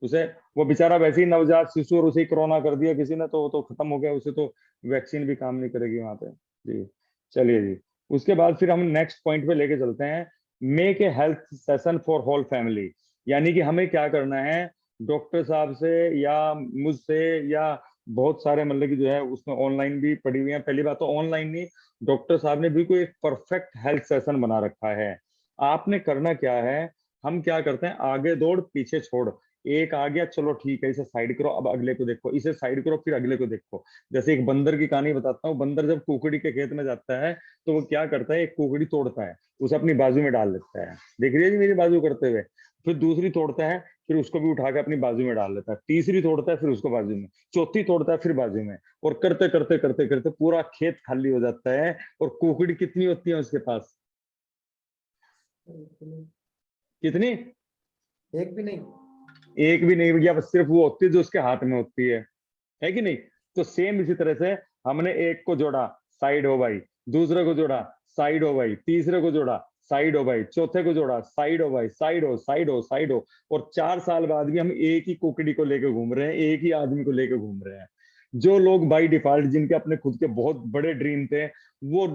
उसे, वो बेचारा वैसे ही नवजात शिशु और उसे ही कोरोना कर दिया किसी ने तो वो तो खत्म हो गया, उसे तो वैक्सीन भी काम नहीं करेगी वहां पे जी। चलिए जी, उसके बाद फिर हम नेक्स्ट पॉइंट पे लेके चलते हैं, make a health session for whole family. यानी कि हमें क्या करना है, डॉक्टर साहब से या मुझसे या बहुत सारे मतलब कि जो है उसमें ऑनलाइन भी पड़ी हुई है, पहली बात तो ऑनलाइन नहीं, डॉक्टर साहब ने भी कोई एक परफेक्ट हेल्थ सेशन बना रखा है। आपने करना क्या है, हम क्या करते हैं आगे दौड़ पीछे छोड़, एक आ गया चलो ठीक है इसे साइड करो, अब अगले को देखो, इसे साइड करो फिर अगले को देखो। जैसे एक बंदर की कहानी बताता हूँ, बंदर जब कुकड़ी के खेत में जाता है तो वो क्या करता है, एक कुकड़ी तोड़ता है उसे अपनी बाजू में डाल लेता है, देख रही है जी मेरी बाजू करते हुए, फिर दूसरी तोड़ता है फिर उसको भी उठा के अपनी बाजू में डाल लेता है, तीसरी तोड़ता है फिर उसको बाजू में, चौथी तोड़ता है फिर बाजू में, और करते करते करते करते पूरा खेत खाली हो जाता है। और कुकड़ी कितनी होती है उसके पास, कितनी? एक भी नहीं। एक भी नहीं भैया, बस सिर्फ वो होती है जो उसके हाथ में होती है कि नहीं? तो सेम इसी तरह से हमने एक को जोड़ा साइड हो भाई, दूसरे को जोड़ा साइड हो भाई, तीसरे को जोड़ा साइड हो भाई, चौथे को जोड़ा साइड हो भाई, साइड हो साइड हो साइड हो। और 4 साल बाद भी हम एक ही कुकड़ी को लेकर घूम रहे हैं, एक ही आदमी को लेकर घूम रहे हैं। जो लोग बाई डिफॉल्ट जिनके अपने खुद के बहुत बड़े ड्रीम थे वो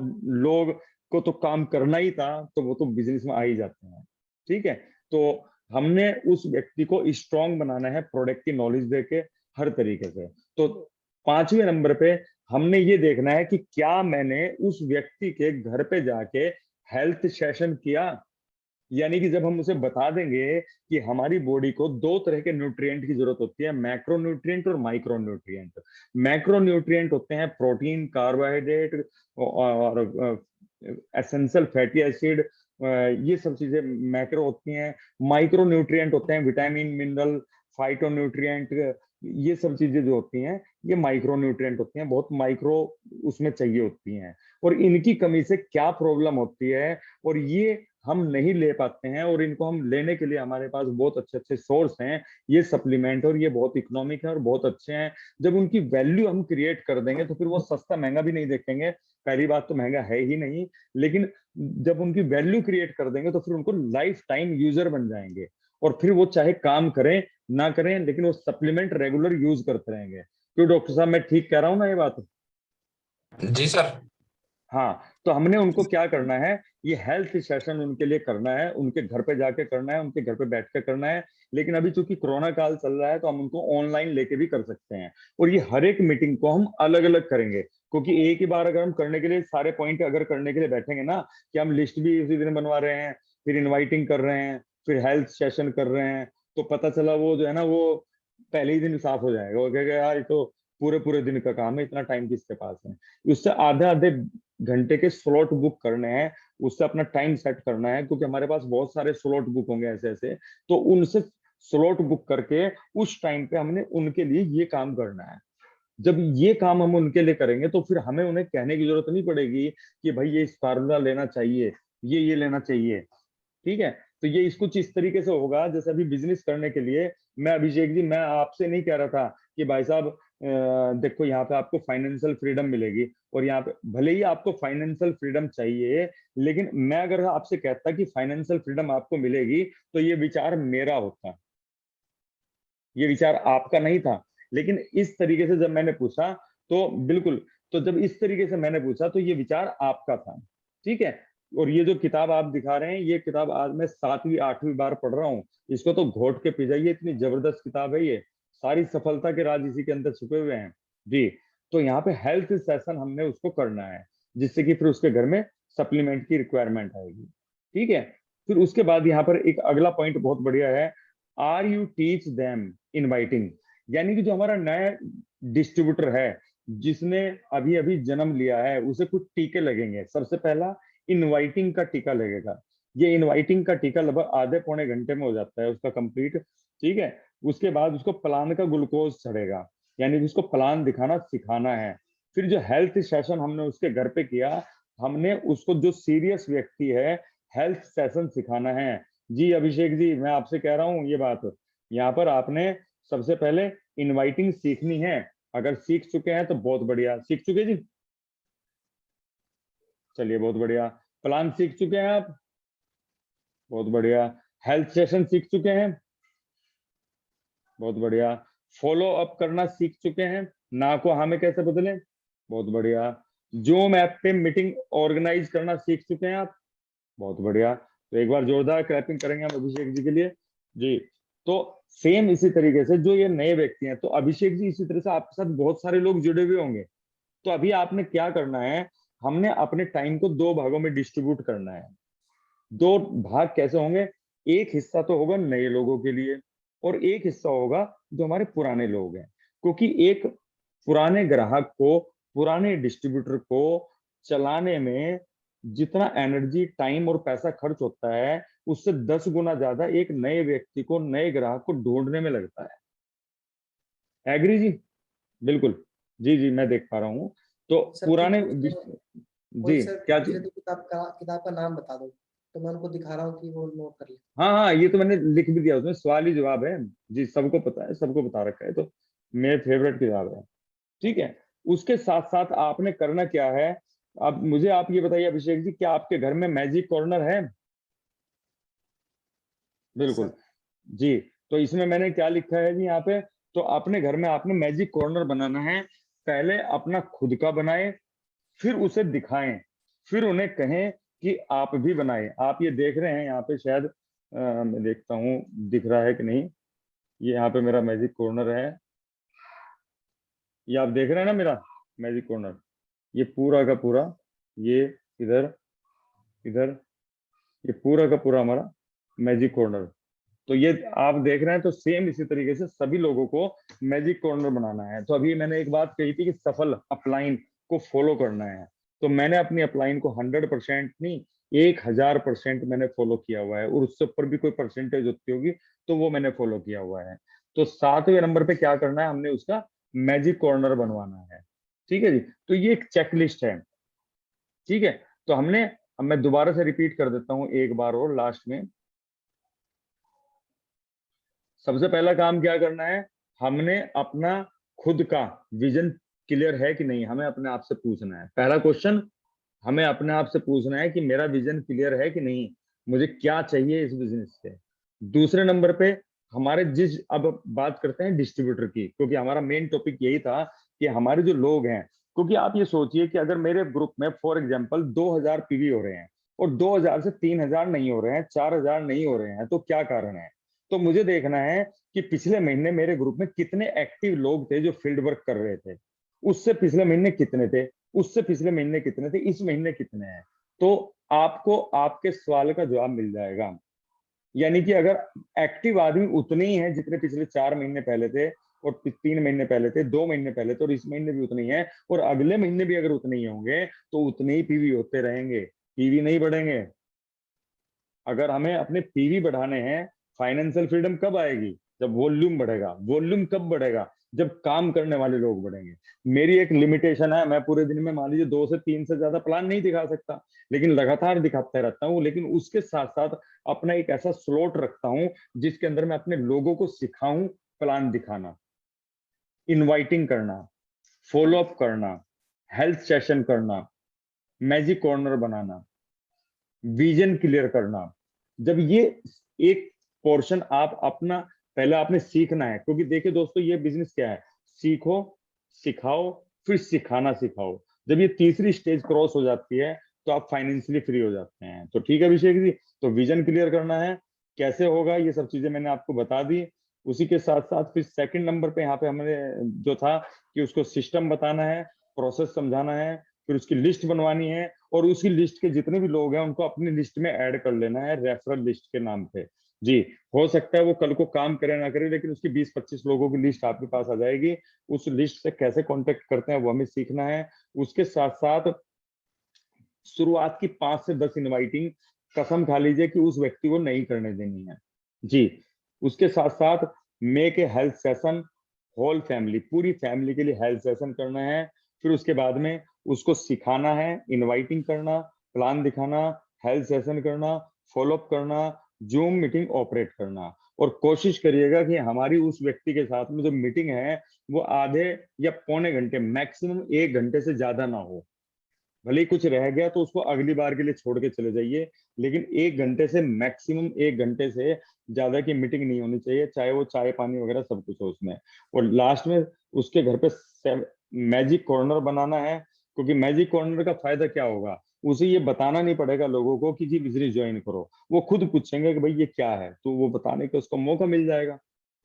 लोग को तो काम करना ही था तो वो तो बिजनेस में आ ही जाते हैं, ठीक है? तो हमने उस व्यक्ति को स्ट्रांग बनाना है प्रोडक्ट की नॉलेज देके हर तरीके से। तो 5वें नंबर पे हमने ये देखना है कि क्या मैंने उस व्यक्ति के घर पे जाके हेल्थ सेशन किया। यानी कि जब हम उसे बता देंगे कि हमारी बॉडी को 2 तरह के न्यूट्रिएंट की जरूरत होती है, मैक्रो न्यूट्रिएंट और माइक्रो न्यूट्रिएंट। मैक्रो न्यूट्रिएंट होते हैं प्रोटीन, कार्बोहाइड्रेट और एसेंशियल फैटी एसिड, ये सब चीजें मैक्रो होती हैं। माइक्रो न्यूट्रिएंट होते हैं विटामिन, मिनरल, फाइटो न्यूट्रिएंट, ये सब चीजें जो होती हैं ये माइक्रो न्यूट्रिएंट होती हैं, बहुत माइक्रो उसमें चाहिए होती हैं। और इनकी कमी से क्या प्रॉब्लम होती है और ये हम नहीं ले पाते हैं, और इनको हम लेने के लिए हमारे पास बहुत अच्छे अच्छे सोर्स हैं ये सप्लीमेंट, और ये बहुत इकोनॉमिक है और बहुत अच्छे हैं। जब उनकी वैल्यू हम क्रिएट कर देंगे तो फिर वो सस्ता महंगा भी नहीं देखेंगे, पहली बात तो महंगा है ही नहीं, लेकिन जब उनकी वैल्यू क्रिएट कर देंगे तो फिर उनको लाइफ टाइम यूजर बन जाएंगे। और फिर वो चाहे काम करें ना करें लेकिन वो सप्लीमेंट रेगुलर यूज करते रहेंगे। क्यों डॉक्टर साहब, मैं ठीक कह रहा हूँ ना ये बात? जी सर। हाँ, तो हमने उनको क्या करना है, ये हेल्थ सेशन उनके लिए करना है, उनके घर पे जाके करना है, उनके घर पे बैठ के करना है। लेकिन अभी चूंकि कोरोना काल चल रहा है तो हम उनको ऑनलाइन लेके भी कर सकते हैं। और ये हर एक मीटिंग को हम अलग अलग करेंगे, क्योंकि एक ही बार अगर हम करने के लिए सारे पॉइंट अगर करने के लिए बैठेंगे ना, कि हम लिस्ट भी उसी दिन बनवा रहे हैं, फिर इन्वाइटिंग कर रहे हैं, फिर हेल्थ सेशन कर रहे हैं, तो पता चला वो जो है ना, वो पहले ही दिन साफ हो जाएगा, वो कहेगा यार ये तो पूरे पूरे दिन का काम है, इतना टाइम किसके पास है। उससे आधे आधे घंटे के स्लॉट बुक करने हैं, उससे अपना टाइम सेट करना है, क्योंकि हमारे पास बहुत सारे स्लॉट बुक होंगे ऐसे ऐसे, तो उनसे स्लॉट बुक करके उस टाइम पे हमने उनके लिए ये काम करना है। जब ये काम हम उनके लिए करेंगे तो फिर हमें उन्हें कहने की जरूरत नहीं पड़ेगी कि भाई ये फार्मूला लेना चाहिए, ये लेना चाहिए। ठीक है, तो ये इस कुछ इस तरीके से होगा जैसे अभी बिजनेस करने के लिए, मैं अभिषेक जी मैं आपसे नहीं कह रहा था कि भाई साहब देखो यहाँ पे आपको फाइनेंशियल फ्रीडम मिलेगी, और यहाँ पे भले ही आपको फाइनेंशियल फ्रीडम चाहिए, लेकिन मैं अगर आपसे कहता कि फाइनेंशियल फ्रीडम आपको मिलेगी, तो ये विचार मेरा होता, ये विचार आपका नहीं था। लेकिन इस तरीके से जब मैंने पूछा तो बिल्कुल, तो जब इस तरीके से मैंने पूछा तो ये विचार आपका था। ठीक है, और ये जो किताब आप दिखा रहे हैं, ये किताब आज मैं 7वीं 8वीं बार पढ़ रहा हूँ, इसको तो घोट के पी जाइए, इतनी जबरदस्त किताब है ये, सारी सफलता के राज इसी के अंदर छुपे हुए हैं जी। तो यहाँ पे हेल्थ सेशन हमने उसको करना है, जिससे कि फिर उसके घर में सप्लीमेंट की रिक्वायरमेंट आएगी। ठीक है, फिर उसके बाद यहाँ पर एक अगला पॉइंट बहुत बढ़िया है, are you teach them inviting. यानी कि जो हमारा नया डिस्ट्रीब्यूटर है, जिसने अभी अभी जन्म लिया है, उसे कुछ टीके लगेंगे। सबसे पहला इनवाइटिंग का टीका लगेगा। ये इनवाइटिंग का टीका लगभग आधे पौने घंटे में हो जाता है उसका कंप्लीट। ठीक है, उसके बाद उसको प्लान का ग्लूकोज चढ़ेगा, यानी कि उसको प्लान दिखाना सिखाना है। फिर जो हेल्थ सेशन हमने उसके घर पे किया, हमने उसको जो सीरियस व्यक्ति है हेल्थ सेशन सिखाना है। जी अभिषेक जी, मैं आपसे कह रहा हूँ ये बात, यहाँ पर आपने सबसे पहले इनवाइटिंग सीखनी है। अगर सीख चुके हैं तो बहुत बढ़िया, सीख चुके जी, चलिए बहुत बढ़िया। प्लान सीख चुके हैं आप, बहुत बढ़िया। हेल्थ सेशन सीख चुके हैं, बहुत बढ़िया। फॉलो अप करना सीख चुके हैं, ना को हाँ में कैसे बदलें, बहुत बढ़िया। जूम ऐप पे मीटिंग ऑर्गेनाइज करना सीख चुके हैं आप, बहुत बढ़िया। तो एक बार जोरदार क्लैपिंग करेंगे हम अभिषेक जी के लिए जी। तो सेम इसी तरीके से जो ये नए व्यक्ति हैं, तो अभिषेक जी इसी तरह से आपके साथ बहुत सारे लोग जुड़े हुए होंगे। तो अभी आपने क्या करना है, हमने अपने टाइम को दो भागों में डिस्ट्रीब्यूट करना है। दो भाग कैसे होंगे, एक हिस्सा तो होगा नए लोगों के लिए, और एक हिस्सा होगा जो हमारे पुराने लोग हैं। क्योंकि एक पुराने ग्राहक को, पुराने डिस्ट्रीब्यूटर को चलाने में जितना एनर्जी, टाइम और पैसा खर्च होता है, उससे 10 गुना ज्यादा एक नए व्यक्ति को, नए ग्राहक को ढूंढने में लगता है। एग्री जी, बिल्कुल। जी जी, मैं देख पा रहा हूँ। तो सर पुराने कोई जी सर क्या जी, मुझे तो किताब का नाम बता दो, तो मैं उनको दिखा रहा हूँ कि वो नोट कर ले। हाँ हाँ, ये तो मैंने लिख भी दिया, उसमें सवाल ही जवाब है जी, सबको पता है, सबको बता रखा है, तो मेरे फेवरेट किताब है। ठीक है, उसके साथ साथ आपने करना क्या है, अब मुझे आप ये बताइए अभिषेक जी, क्या आपके घर में मैजिक कॉर्नर है? यस बिल्कुल सर। जी। तो इसमें मैंने क्या लिखा है जी यहाँ पे, तो अपने घर में आपने मैजिक कॉर्नर बनाना है। पहले अपना खुद का बनाए, फिर उसे दिखाएं, फिर उन्हें कहें कि आप भी बनाएं। आप ये देख रहे हैं यहाँ पे शायद, मैं देखता हूँ दिख रहा है कि नहीं, ये यहाँ पे मेरा मैजिक कॉर्नर है, ये आप देख रहे हैं ना मेरा मैजिक कॉर्नर, ये पूरा का पूरा, ये इधर, इधर, ये पूरा का पूरा हमारा मैजिक कॉर्नर। तो ये आप देख रहे हैं, तो सेम इसी तरीके से सभी लोगों को मैजिक कॉर्नर बनाना है। तो अभी मैंने एक बात कही थी कि सफल अपलाइन को फॉलो करना है, तो मैंने अपनी अपलाइन को 100% नहीं, 1000% मैंने फॉलो किया हुआ है, और उससे ऊपर भी कोई परसेंटेज होती होगी तो वो मैंने फॉलो किया हुआ है। तो 7वें नंबर पे क्या करना है, हमने उसका मैजिक कॉर्नर बनवाना है। ठीक है जी, तो ये एक चेकलिस्ट है। ठीक है, तो हमने, अब मैं दोबारा से रिपीट कर देता हूँ एक बार और लास्ट में। सबसे पहला काम क्या करना है, हमने अपना खुद का विजन क्लियर है कि नहीं, हमें अपने आप से पूछना है। पहला क्वेश्चन हमें अपने आप से पूछना है कि मेरा विजन क्लियर है कि नहीं, मुझे क्या चाहिए इस बिजनेस से। दूसरे नंबर पे हमारे अब बात करते हैं डिस्ट्रीब्यूटर की, क्योंकि हमारा मेन टॉपिक यही था कि हमारे जो लोग हैं क्योंकि आप ये सोचिए कि अगर मेरे ग्रुप में फॉर एग्जांपल 2000 पीवी हो रहे हैं और 2000 से 3000 नहीं हो रहे हैं, 4000 नहीं हो रहे हैं, तो क्या कारण है? तो मुझे देखना है कि पिछले महीने मेरे ग्रुप में कितने एक्टिव लोग थे जो फील्ड वर्क कर रहे थे, उससे पिछले महीने कितने थे, उससे पिछले महीने कितने थे, इस महीने कितने हैं। तो आपको आपके सवाल का जवाब मिल जाएगा। यानी कि अगर एक्टिव आदमी उतने ही हैं जितने पिछले 4 महीने पहले थे, और 3 महीने पहले थे, 2 महीने पहले थे, और इस महीने भी उतने ही हैं, और अगले महीने भी अगर उतने ही होंगे, तो उतने ही पीवी होते रहेंगे, पीवी नहीं बढ़ेंगे। अगर हमें अपने पीवी बढ़ाने हैं, फाइनेंशियल फ्रीडम कब आएगी? जब वॉल्यूम बढ़ेगा। वॉल्यूम कब बढ़ेगा? जब काम करने वाले लोग बढ़ेंगे। मेरी एक लिमिटेशन है, मैं पूरे दिन में मान लीजिए 2 से 3 से ज्यादा प्लान नहीं दिखा सकता, लेकिन लगातार दिखाता रहता हूँ। लेकिन उसके साथ साथ अपना एक ऐसा स्लॉट रखता हूँ जिसके अंदर मैं अपने लोगों को सिखाऊं प्लान दिखाना, इनवाइटिंग करना, फॉलो अप करना, हेल्थ सेशन करना, मैजिक कॉर्नर बनाना, विजन क्लियर करना। जब ये एक पोर्शन आप अपना, पहले आपने सीखना है, क्योंकि देखिए दोस्तों, ये बिजनेस क्या है? सीखो, सिखाओ, फिर सिखाना सिखाओ। जब ये तीसरी स्टेज क्रॉस हो जाती है, तो आप फाइनेंशियली फ्री हो जाते हैं। तो ठीक है अभिषेक जी, तो विजन क्लियर करना है, कैसे होगा ये सब चीजें मैंने आपको बता दी। उसी के साथ साथ फिर सेकंड नंबर पे यहाँ पे हमने जो था कि उसको सिस्टम बताना है, प्रोसेस समझाना है, फिर उसकी लिस्ट बनवानी है, और उसी लिस्ट के जितने भी लोग हैं उनको अपनी लिस्ट में ऐड कर लेना है रेफरल लिस्ट के नाम पे। जी, हो सकता है वो कल को काम करे ना करे, लेकिन उसकी 20-25 लोगों की लिस्ट आपके पास आ जाएगी। उस लिस्ट से कैसे कांटेक्ट करते हैं वो हमें सीखना है। उसके साथ साथ शुरुआत की 5 से 10 इनवाइटिंग कसम खा लीजिए कि उस व्यक्ति को नहीं करने देनी है। जी, उसके साथ साथ make a health session, whole family, पूरी फैमिली के लिए हेल्थ सेशन करना है। फिर उसके बाद में उसको सिखाना है, इनवाइटिंग करना, प्लान दिखाना, हेल्थ सेशन करना, फॉलो अप करना, जूम मीटिंग ऑपरेट करना। और कोशिश करिएगा कि हमारी उस व्यक्ति के साथ में जो मीटिंग है वो आधे या पौने घंटे, मैक्सिमम 1 घंटे से ज्यादा ना हो। भले ही कुछ रह गया तो उसको अगली बार के लिए छोड़ के चले जाइए, लेकिन 1 घंटे से मैक्सिमम 1 घंटे से ज्यादा की मीटिंग नहीं होनी चाहिए, चाहे वो चाय पानी वगैरह सब कुछ हो उसमें। और लास्ट में उसके घर पे मैजिक कॉर्नर बनाना है, क्योंकि मैजिक कॉर्नर का फायदा क्या होगा? उसे ये बताना नहीं पड़ेगा लोगों को कि जी बिजनेस ज्वाइन करो, वो खुद पूछेंगे कि भाई ये क्या है, तो वो बताने का उसको मौका मिल जाएगा।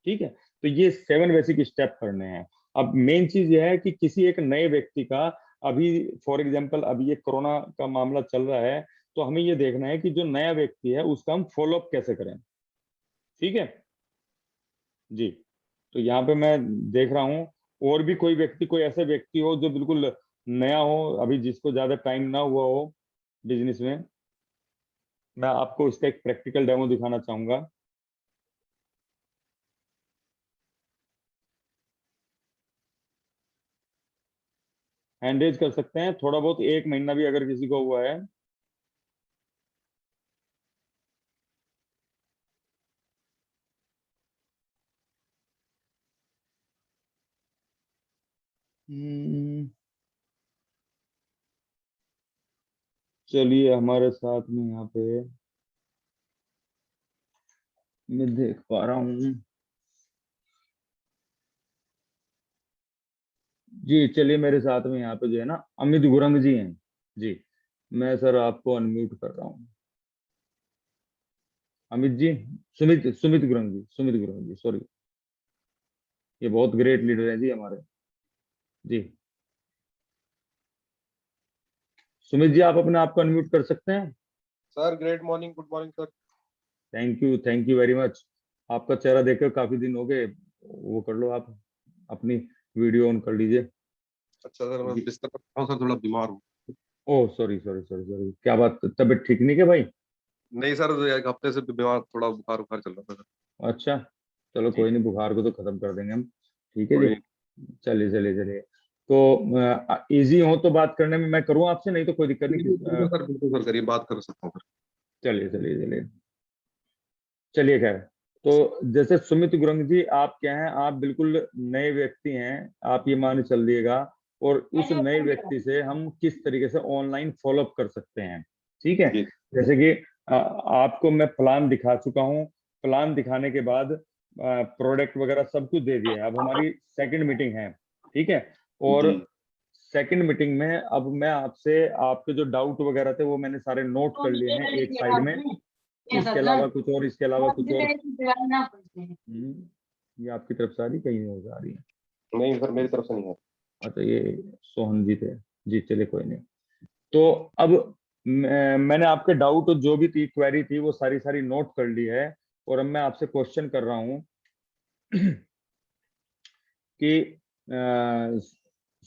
ठीक है, तो ये 7 बेसिक स्टेप करने हैं। अब मेन चीज ये है कि किसी एक नए व्यक्ति का, अभी फॉर एग्जांपल अभी ये कोरोना का मामला चल रहा है, तो हमें ये देखना है कि जो नया व्यक्ति है उसका हम फॉलो अप कैसे करें। ठीक है जी, तो यहाँ पे मैं देख रहा हूँ और भी कोई व्यक्ति, कोई ऐसा व्यक्ति हो जो बिल्कुल नया हो, अभी जिसको ज्यादा टाइम ना हुआ हो बिजनेस में, मैं आपको इसका एक प्रैक्टिकल डेमो दिखाना चाहूंगा। हैंड रेज कर सकते हैं थोड़ा बहुत, 1 महीना भी अगर किसी को हुआ है। हम्म, चलिए हमारे साथ में यहाँ पे मैं देख पा रहा हूँ। जी चलिए, मेरे साथ में यहाँ पे जो है ना अमित गुरंग जी हैं। जी, मैं सर आपको अनम्यूट कर रहा हूँ। अमित जी, सुमित सुमित गुरंग जी, सुमित गुरंग जी, सॉरी। ये बहुत ग्रेट लीडर है जी हमारे। जी, सुमित जी, आप अपने आप को अनम्यूट कर सकते हैं। Sir great morning, good morning sir. Thank you very much. आपका चेहरा देखकर काफी दिन हो गए, वो कर लो आप, अपनी वीडियो ऑन कर लीजिए। अच्छा सर, मैं बिस्तर पर हूँ सर, थोड़ा बीमार हूँ। Oh sorry sorry sorry sorry, क्या बात, तबीयत ठीक नहीं क्या भाई? नहीं सर, एक हफ्ते से बीमार, थोड़ा बुखार बुखार चल रहा था सर। अच्छा, चलो जी कोई नहीं, बुखार को तो खत्म कर देंगे हम। ठीक है जी, कोई। चलिए चलिए चलिए। तो इजी हो तो बात करने में मैं करूँ आपसे, नहीं तो कोई दिक्कत नहीं बिल्कुल सर, बिल्कुल सर, करिए, बात कर सकता हूँ सर। चलिए चलिए चलिए चलिए, खैर। तो जैसे सुमित गुरंग जी, आप क्या हैं, आप बिल्कुल नए व्यक्ति हैं, आप ये मान चल दिएगा। और उस नए व्यक्ति से हम किस तरीके से ऑनलाइन फॉलो अप कर सकते हैं। ठीक है, जी जैसे कि आपको मैं प्लान दिखा चुका हूँ, प्लान दिखाने के बाद प्रोडक्ट वगैरह सब कुछ दे दिया है। अब हमारी सेकंड मीटिंग है। ठीक है, और जी सेकंड मीटिंग में अब मैं आपसे आपके जो डाउट वगैरह थे वो मैंने सारे नोट कर लिए हैं एक साइड में, इसके अलावा कुछ और, इसके अलावा कुछ और। ये आपकी तरफ से आ रही, कहीं और आ रही है? नहीं सर, मेरी तरफ से नहीं है। अच्छा, ये सोहन जी थे जी, चलिए कोई नहीं। तो अब मैंने आपके डाउट जो भी थी, क्वेरी थी, वो सारी सारी नोट कर ली है, और अब मैं आपसे क्वेश्चन कर रहा हूँ कि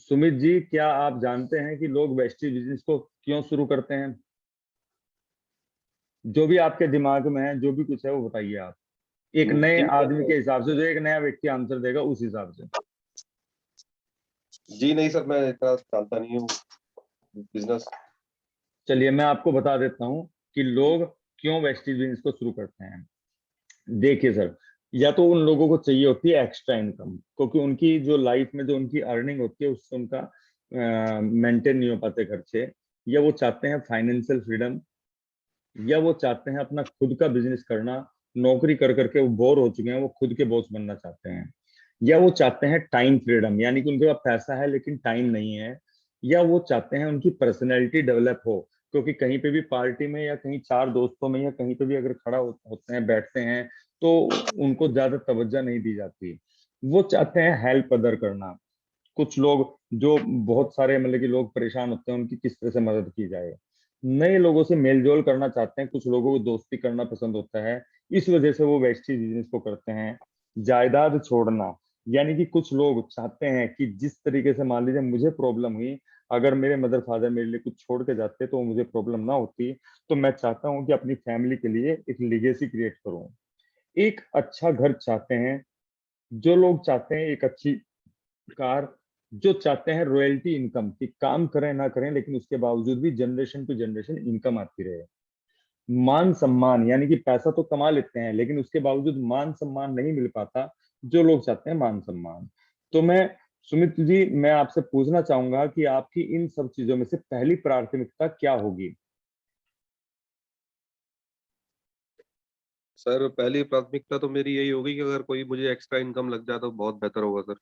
सुमित जी, क्या आप जानते हैं कि लोग वेस्टेज बिजनेस को क्यों शुरू करते हैं? जो भी आपके दिमाग में है, जो भी कुछ है, वो बताइए आप, एक नए आदमी के हिसाब से, जो एक नया व्यक्ति आंसर देगा उस हिसाब से। जी नहीं सर, मैं इतना जानता नहीं हूँ बिजनेस। चलिए मैं आपको बता देता हूँ कि लोग क्यों वेस्टेज बिजनेस को शुरू करते हैं। देखिए सर, या तो उन लोगों को चाहिए होती है एक्स्ट्रा इनकम, क्योंकि उनकी जो लाइफ में जो उनकी अर्निंग होती है उससे उनका मेंटेन नहीं हो पाते खर्चे, या वो चाहते हैं फाइनेंशियल फ्रीडम, या वो चाहते हैं अपना खुद का बिजनेस करना, नौकरी कर करके वो बोर हो चुके हैं, वो खुद के बॉस बनना चाहते हैं, या वो चाहते हैं टाइम फ्रीडम, यानी कि उनके पास पैसा है लेकिन टाइम नहीं है, या वो चाहते हैं उनकी पर्सनैलिटी डेवलप हो, क्योंकि कहीं पे भी पार्टी में या कहीं चार दोस्तों में या कहीं पे भी अगर खड़ा होते हैं, बैठते हैं, तो उनको ज्यादा तवज्जो नहीं दी जाती। वो चाहते हैं हेल्प अदर करना। कुछ लोग जो बहुत सारे मतलब कि लोग परेशान होते हैं, उनकी किस तरह से मदद की जाए। नए लोगों से मेलजोल करना चाहते हैं, कुछ लोगों को दोस्ती करना पसंद होता है, इस वजह से वो वेस्टेज बिजनेस को करते हैं। जायदाद छोड़ना, यानी कि कुछ लोग चाहते हैं कि जिस तरीके से, मान लीजिए मुझे प्रॉब्लम हुई, अगर मेरे मदर फादर मेरे लिए कुछ छोड़ के जाते तो मुझे प्रॉब्लम ना होती, तो मैं चाहता हूँ कि अपनी फैमिली के लिए एक लेगेसी क्रिएट करूँ। एक अच्छा घर चाहते हैं, जो लोग चाहते हैं एक अच्छी कार, जो चाहते हैं रॉयल्टी इनकम, कि काम करें ना करें लेकिन उसके बावजूद भी जनरेशन टू जनरेशन इनकम आती रहे। मान सम्मान, यानी कि पैसा तो कमा लेते हैं लेकिन उसके बावजूद मान सम्मान नहीं मिल पाता, जो लोग चाहते हैं मान सम्मान। तो मैं, सुमित जी, मैं आपसे पूछना चाहूंगा कि आपकी इन सब चीजों में से पहली प्राथमिकता क्या होगी? सर पहली प्राथमिकता तो मेरी यही होगी कि अगर कोई मुझे एक्स्ट्रा इनकम लग जाए तो बहुत बेहतर होगा सर।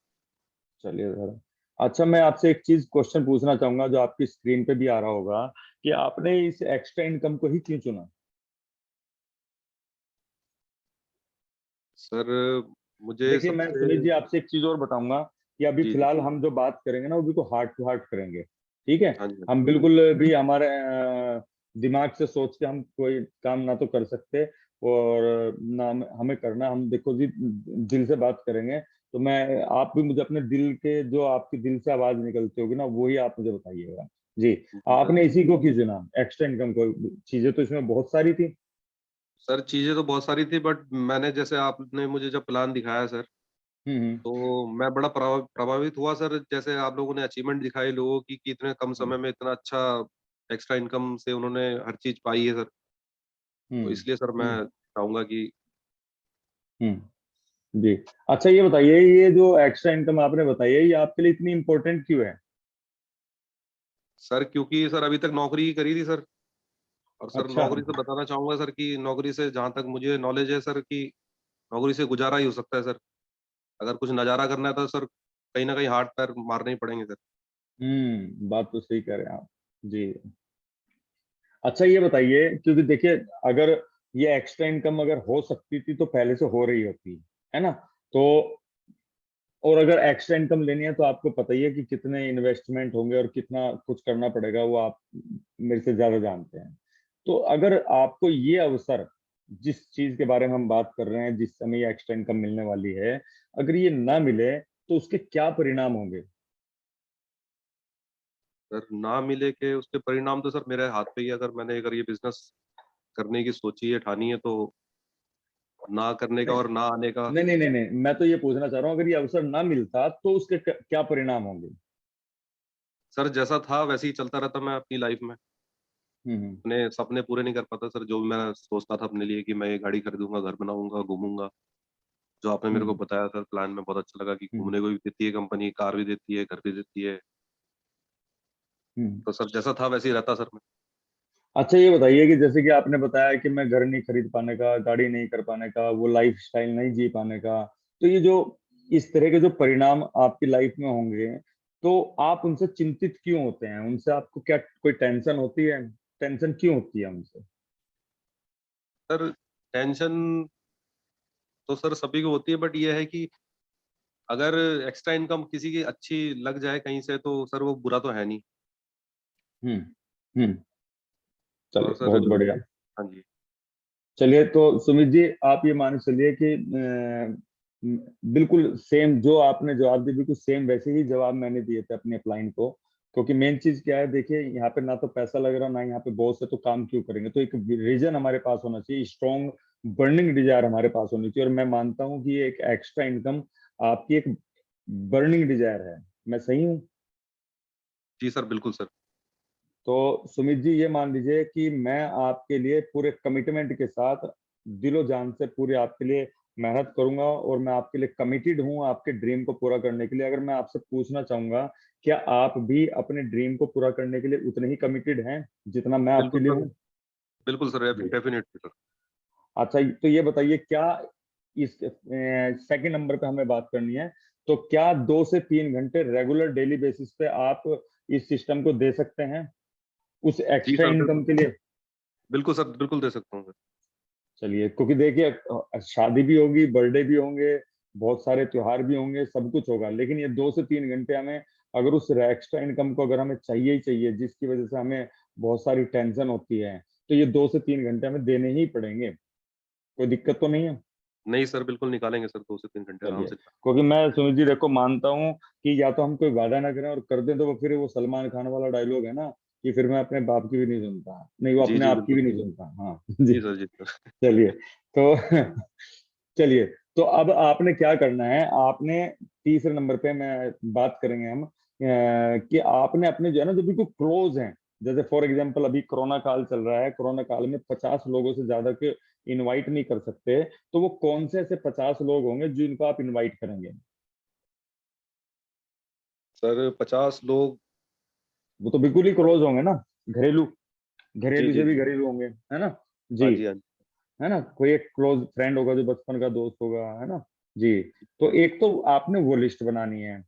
चलिए जरा, अच्छा मैं आपसे एक चीज क्वेश्चन पूछना चाहूंगा जो आपकी स्क्रीन पे भी आ रहा होगा, कि आपने इस एक्स्ट्रा इनकम को ही क्यों चुना? सर मुझे देखिए मैं सबसे। सुनील जी आपसे एक चीज और बताऊंगा, कि अभी जी जी। फिलहाल हम जो बात करेंगे ना, वो बिल्कुल हार्ट टू हार्ट करेंगे, ठीक है? हाँ जी। हम बिल्कुल भी हमारे दिमाग से सोच के हम कोई काम ना तो कर सकते, और ना हमें करना, हम देखो जी दिल से बात करेंगे। तो मैं, आप भी मुझे अपने दिल के, जो आपकी दिल से आवाज निकलती होगी ना, वही आप मुझे बताइएगा जी। जी सर। आपने इसी को क्यों चुना, एक्स्ट्रा इनकम को? चीजें तो इसमें बहुत सारी थी। सर चीजें तो बहुत सारी थी, बट मैंने जैसे आपने मुझे जब प्लान दिखाया सर, हम्म। तो मैं बड़ा प्रभावित हुआ सर। जैसे आप लोगों ने अचीवमेंट दिखाई लोगों की कि इतने कम हम्म। समय में इतना अच्छा एक्स्ट्रा इनकम से उन्होंने हर चीज पाई है सर। तो हम्म। इसलिए सर मैं हम्म। चाहूंगा कि। जी। अच्छा ये बताइए, ये जो एक्स्ट्रा इनकम आपने बताई है, ये आपके लिए इतनी इंपॉर्टेंट क्यों है? सर क्योंकि सर अभी तक नौकरी ही करी थी सर। और सर अच्छा। नौकरी से बताना चाहूंगा सर कि नौकरी से जहां तक मुझे नॉलेज है सर, कि नौकरी से गुजारा ही हो सकता है सर। अगर कुछ नजारा करना है तो सर कहीं ना कहीं हाथ पैर मारने ही पड़ेंगे सर। बात तो सही कह रहे हैं आप जी। अच्छा ये बताइए, क्योंकि देखिए, अगर ये एक्स्ट्रा इनकम अगर हो सकती थी तो पहले से हो रही होती है ना? तो, और अगर एक्स्ट्रा इनकम लेनी है तो आपको पता ही है कि कितने इन्वेस्टमेंट होंगे और कितना कुछ करना पड़ेगा, वो आप मेरे से ज्यादा जानते हैं। तो अगर आपको ये अवसर, जिस चीज के बारे में हम बात कर रहे हैं, जिस समय ये एक्स्ट्रा इनकम मिलने वाली है, अगर ये ना मिले तो उसके क्या परिणाम होंगे? सर ना मिले के उसके परिणाम तो सर मेरे हाथ पे ही है। अगर मैंने अगर ये बिजनेस करने की सोची है, ठानी है, तो ना करने का नहीं और ना आने का। नहीं नहीं नहीं नहीं, मैं तो ये पूछना चाह रहा हूँ, अगर ये अवसर ना मिलता तो उसके क्या परिणाम होंगे? सर जैसा था वैसे ही चलता रहता मैं अपनी लाइफ में। हम्म। अपने सपने पूरे नहीं कर पाता सर, जो भी मैं सोचता था अपने लिए कि मैं ये गाड़ी खरीदूंगा, घर बनाऊंगा, घूमूंगा। जो आपने मेरे को हम्म। बताया सर प्लान में, बहुत अच्छा लगा कि हम्म। घूमने को भी देती है कंपनी, कार भी देती है, घर भी देती है। हम्म। तो सर जैसा था वैसे ही रहता सर मैं। अच्छा ये बताइए कि जैसे कि आपने बताया कि मैं घर नहीं खरीद पाने का, गाड़ी नहीं कर पाने का, वो लाइफ स्टाइल नहीं जी पाने का, तो ये जो इस तरह के जो परिणाम आपकी लाइफ में होंगे, तो आप उनसे चिंतित क्यों होते हैं? उनसे आपको क्या कोई टेंशन होती है? टेंशन क्यों होती है उनसे? सर टेंशन तो सर सभी को होती है, बट ये है कि अगर एक्स्ट्रा इनकम किसी की अच्छी लग जाए कहीं से तो सर वो बुरा तो है नहीं। हम्म। हम्म। तो चलिए, सर बहुत बढ़िया। हाँ जी। चलिए, तो सुमित जी, आप ये मान के चलिए कि बिल्कुल सेम जो आपने जवाब दिए, बिल्कुल सेम वैसे ही जवाब मैंने दिए थे अपने अपलाइन को। क्योंकि मेन चीज क्या है, देखिए यहाँ पे ना तो पैसा लग रहा, ना यहाँ पे बॉस है, तो काम क्यों करेंगे? तो एक रीजन हमारे पास होना चाहिए, स्ट्रॉन्ग बर्निंग डिजायर हमारे पास होनी चाहिए। और मैं मानता हूँ कि ये एक एक्स्ट्रा इनकम आपकी एक बर्निंग डिजायर है। मैं सही हूँ? जी सर, बिल्कुल सर। तो सुमित जी, ये मान लीजिए कि मैं आपके लिए पूरे कमिटमेंट के साथ, दिलो जान से पूरे आपके लिए मेहनत करूंगा, और मैं आपके लिए कमिटेड हूं आपके ड्रीम को पूरा करने के लिए। अगर मैं आपसे पूछना चाहूंगा, क्या आप भी अपने ड्रीम को पूरा करने के लिए उतने ही कमिटेड हैं जितना मैं आपके बिल्कुल लिए सर, हूँ? बिल्कुल सर, जी। Definitely sir. अच्छा, तो ये बताइए, क्या इस सेकंड नंबर पे हमें बात करनी है, तो क्या 2 से 3 घंटे रेगुलर डेली बेसिस पे आप इस सिस्टम को दे सकते हैं उस जी एक्स्ट्रा सर, इनकम बिल्कुल। के लिए? बिल्कुल सर, बिल्कुल दे सकता हूँ सर। चलिए, क्योंकि देखिए शादी भी होगी, बर्थडे भी होंगे, बहुत सारे त्योहार भी होंगे, सब कुछ होगा, लेकिन ये 2 से 3 घंटे हमें, अगर उस एक्स्ट्रा इनकम को अगर हमें चाहिए ही चाहिए, जिसकी वजह से हमें बहुत सारी टेंशन होती है, तो ये 2 से 3 घंटे हमें देने ही पड़ेंगे। कोई दिक्कत तो नहीं है? नहीं सर, बिल्कुल निकालेंगे सर, 2 से 3 घंटे आराम चलिए, से। क्योंकि मैं सुमित जी देखो मानता हूँ कि या तो हम कोई वादा ना करें और कर दें, तो वो फिर वो सलमान खान वाला डायलॉग है ना, कि फिर मैं अपने बाप की भी नहीं सुनता, नहीं वो जी अपने जी, आप की बिल्कुल भी नहीं सर। सुनता। हाँ जी। जी सर, जी सर। चलिए, तो चलिए, तो अब आपने क्या करना है, आपने तीसरे नंबर पे मैं बात करेंगे हम, कि आपने अपने जो है ना, जो बिल्कुल क्लोज हैं, जैसे फॉर एग्जांपल अभी कोरोना काल चल रहा है, कोरोना काल में 50 लोगों से ज्यादा के इनवाइट नहीं कर सकते, तो वो कौन से ऐसे 50 लोग होंगे जिनको आप इनवाइट करेंगे? सर 50 लोग। वो तो बिल्कुल ही क्लोज होंगे ना, घरेलू, जी घरेलू जी से भी जी। घरेलू होंगे, है ना? हाँ जी। जी, हाँ जी। है ना, कोई एक क्लोज फ्रेंड होगा जो बचपन का दोस्त होगा, है ना? जी। तो एक तो आपने वो लिस्ट बनानी है। हाँ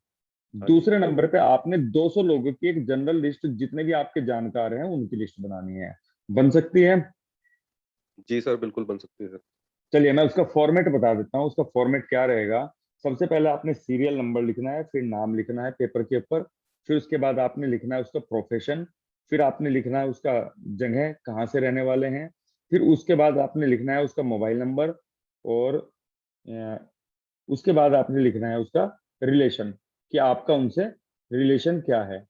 जी। दूसरे नंबर पे आपने 200 लोगों की एक जनरल लिस्ट, जितने भी आपके जानकार हैं उनकी लिस्ट बनानी है। बन सकती है? जी सर, बिल्कुल बन सकती है सर। चलिए, मैं उसका फॉर्मेट बता देता हूँ। उसका फॉर्मेट क्या रहेगा? सबसे पहले आपने सीरियल नंबर लिखना है, फिर नाम लिखना है पेपर के ऊपर, फिर उसके बाद आपने लिखना है उसका प्रोफेशन, फिर आपने लिखना है उसका जगह, कहाँ से रहने वाले हैं, फिर उसके बाद आपने लिखना है उसका मोबाइल नंबर, और अ, उसके बाद आपने लिखना है उसका रिलेशन, कि आपका उनसे रिलेशन क्या है।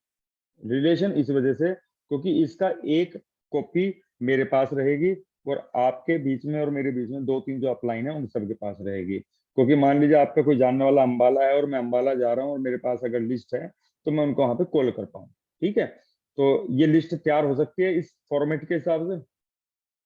रिलेशन इस वजह से, क्योंकि इसका एक कॉपी मेरे पास रहेगी, और आपके बीच में और मेरे बीच में 2-3 जो अपलाइन है उन सबके पास रहेगी। क्योंकि मान लीजिए आपका कोई जानने वाला अंबाला है और मैं अंबाला जा रहा हूँ, और मेरे पास अगर लिस्ट है, तो मैं उनको वहां पे कॉल कर पाऊँ। ठीक है? तो ये लिस्ट तैयार हो सकती है इस फॉर्मेट के हिसाब से?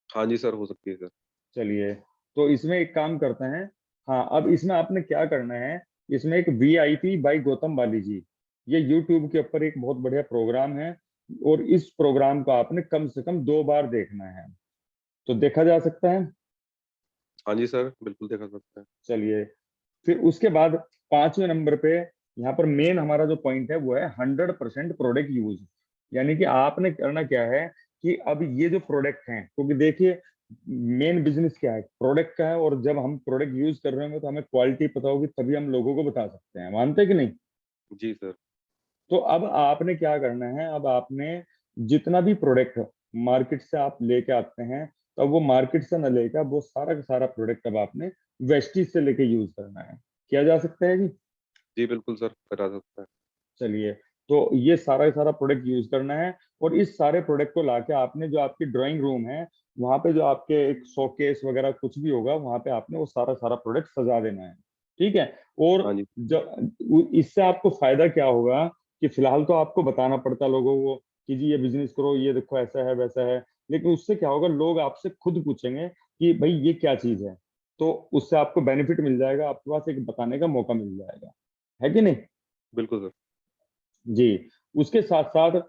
हाँ जी सर, हो सकती है सर। चलिए, तो इसमें एक काम करते हैं। हाँ, अब इसमें आपने क्या करना है, इसमें एक VIP बाई गौतम बाली जी, ये यूट्यूब के ऊपर एक बहुत बढ़िया प्रोग्राम है, और इस प्रोग्राम को आपने कम से कम 2 बार देखना है। तो देखा जा सकता है? हाँ जी सर, बिल्कुल देखा सकता है। चलिए, फिर उसके बाद 5वें नंबर पे यहाँ पर मेन हमारा जो पॉइंट है वो है 100% प्रोडक्ट यूज। यानी कि आपने करना क्या है, कि अब ये जो प्रोडक्ट हैं, क्योंकि देखिए मेन बिजनेस क्या है, प्रोडक्ट का है, और जब हम प्रोडक्ट यूज कर रहे होंगे तो हमें क्वालिटी पता होगी, तभी हम लोगों को बता सकते हैं। मानते हैं कि नहीं? जी सर। तो अब आपने क्या करना है, अब आपने जितना भी प्रोडक्ट मार्केट से आप लेके आते हैं, तो वो मार्केट से न लेकर वो सारा का सारा प्रोडक्ट अब आपने वेस्टीज से लेके यूज करना है। किया जा सकता है जी? जी बिल्कुल सर, करा सकता है। चलिए, तो ये सारा का सारा प्रोडक्ट यूज करना है, और इस सारे प्रोडक्ट को लाके आपने जो आपकी ड्राइंग रूम है, वहां पे जो आपके एक शोकेस वगैरह कुछ भी होगा, वहां पे आपने वो सारा सारा प्रोडक्ट सजा देना है। ठीक है? और हाँ जी। जब इससे आपको फायदा क्या होगा, कि फिलहाल तो आपको बताना पड़ता है लोगों को कि जी ये बिजनेस करो, ये देखो ऐसा है वैसा है, लेकिन उससे क्या होगा, लोग आपसे खुद पूछेंगे कि भाई ये क्या चीज है। तो उससे आपको बेनिफिट मिल जाएगा, आपके पास एक बताने का मौका मिल जाएगा, है कि नहीं? बिल्कुल सर। जी। उसके साथ साथ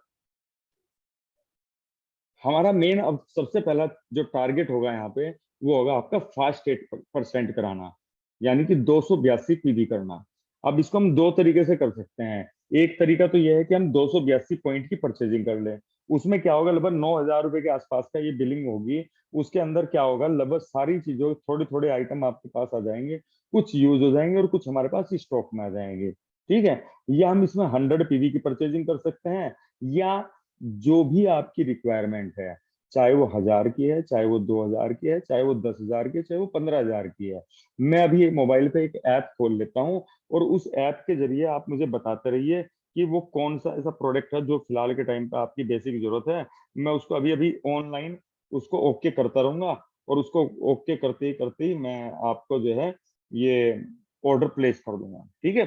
हमारा मेन अब सबसे पहला जो टारगेट होगा यहाँ पे, वो होगा आपका फास्ट 8% कराना, यानी कि 282 PB करना। अब इसको हम 2 तरीके से कर सकते हैं। एक तरीका तो यह है कि हम 282 पॉइंट की परचेजिंग कर लें। उसमें क्या होगा, लगभग 9,000 रुपए के आसपास का ये बिलिंग होगी। उसके अंदर क्या होगा, लगभग सारी चीजों, थोड़े थोड़े आइटम आपके पास आ जाएंगे, कुछ यूज हो जाएंगे और कुछ हमारे पास स्टॉक में आ जाएंगे। ठीक है, या हम इसमें 100 पीवी की परचेजिंग कर सकते हैं, या जो भी आपकी रिक्वायरमेंट है, चाहे वो 1,000 की है, चाहे वो 2,000 की है, चाहे वो 10,000 की है, चाहे वो 15,000 की है। मैं अभी मोबाइल पे एक ऐप खोल लेता हूँ और उस ऐप के जरिए आप मुझे बताते रहिए कि वो कौन सा ऐसा प्रोडक्ट है जो फिलहाल के टाइम पे आपकी बेसिक जरूरत है। मैं उसको अभी अभी ऑनलाइन उसको ओके करता रहूंगा, और उसको ओके करते ही मैं आपको जो है ये ऑर्डर प्लेस कर दूंगा। ठीक है,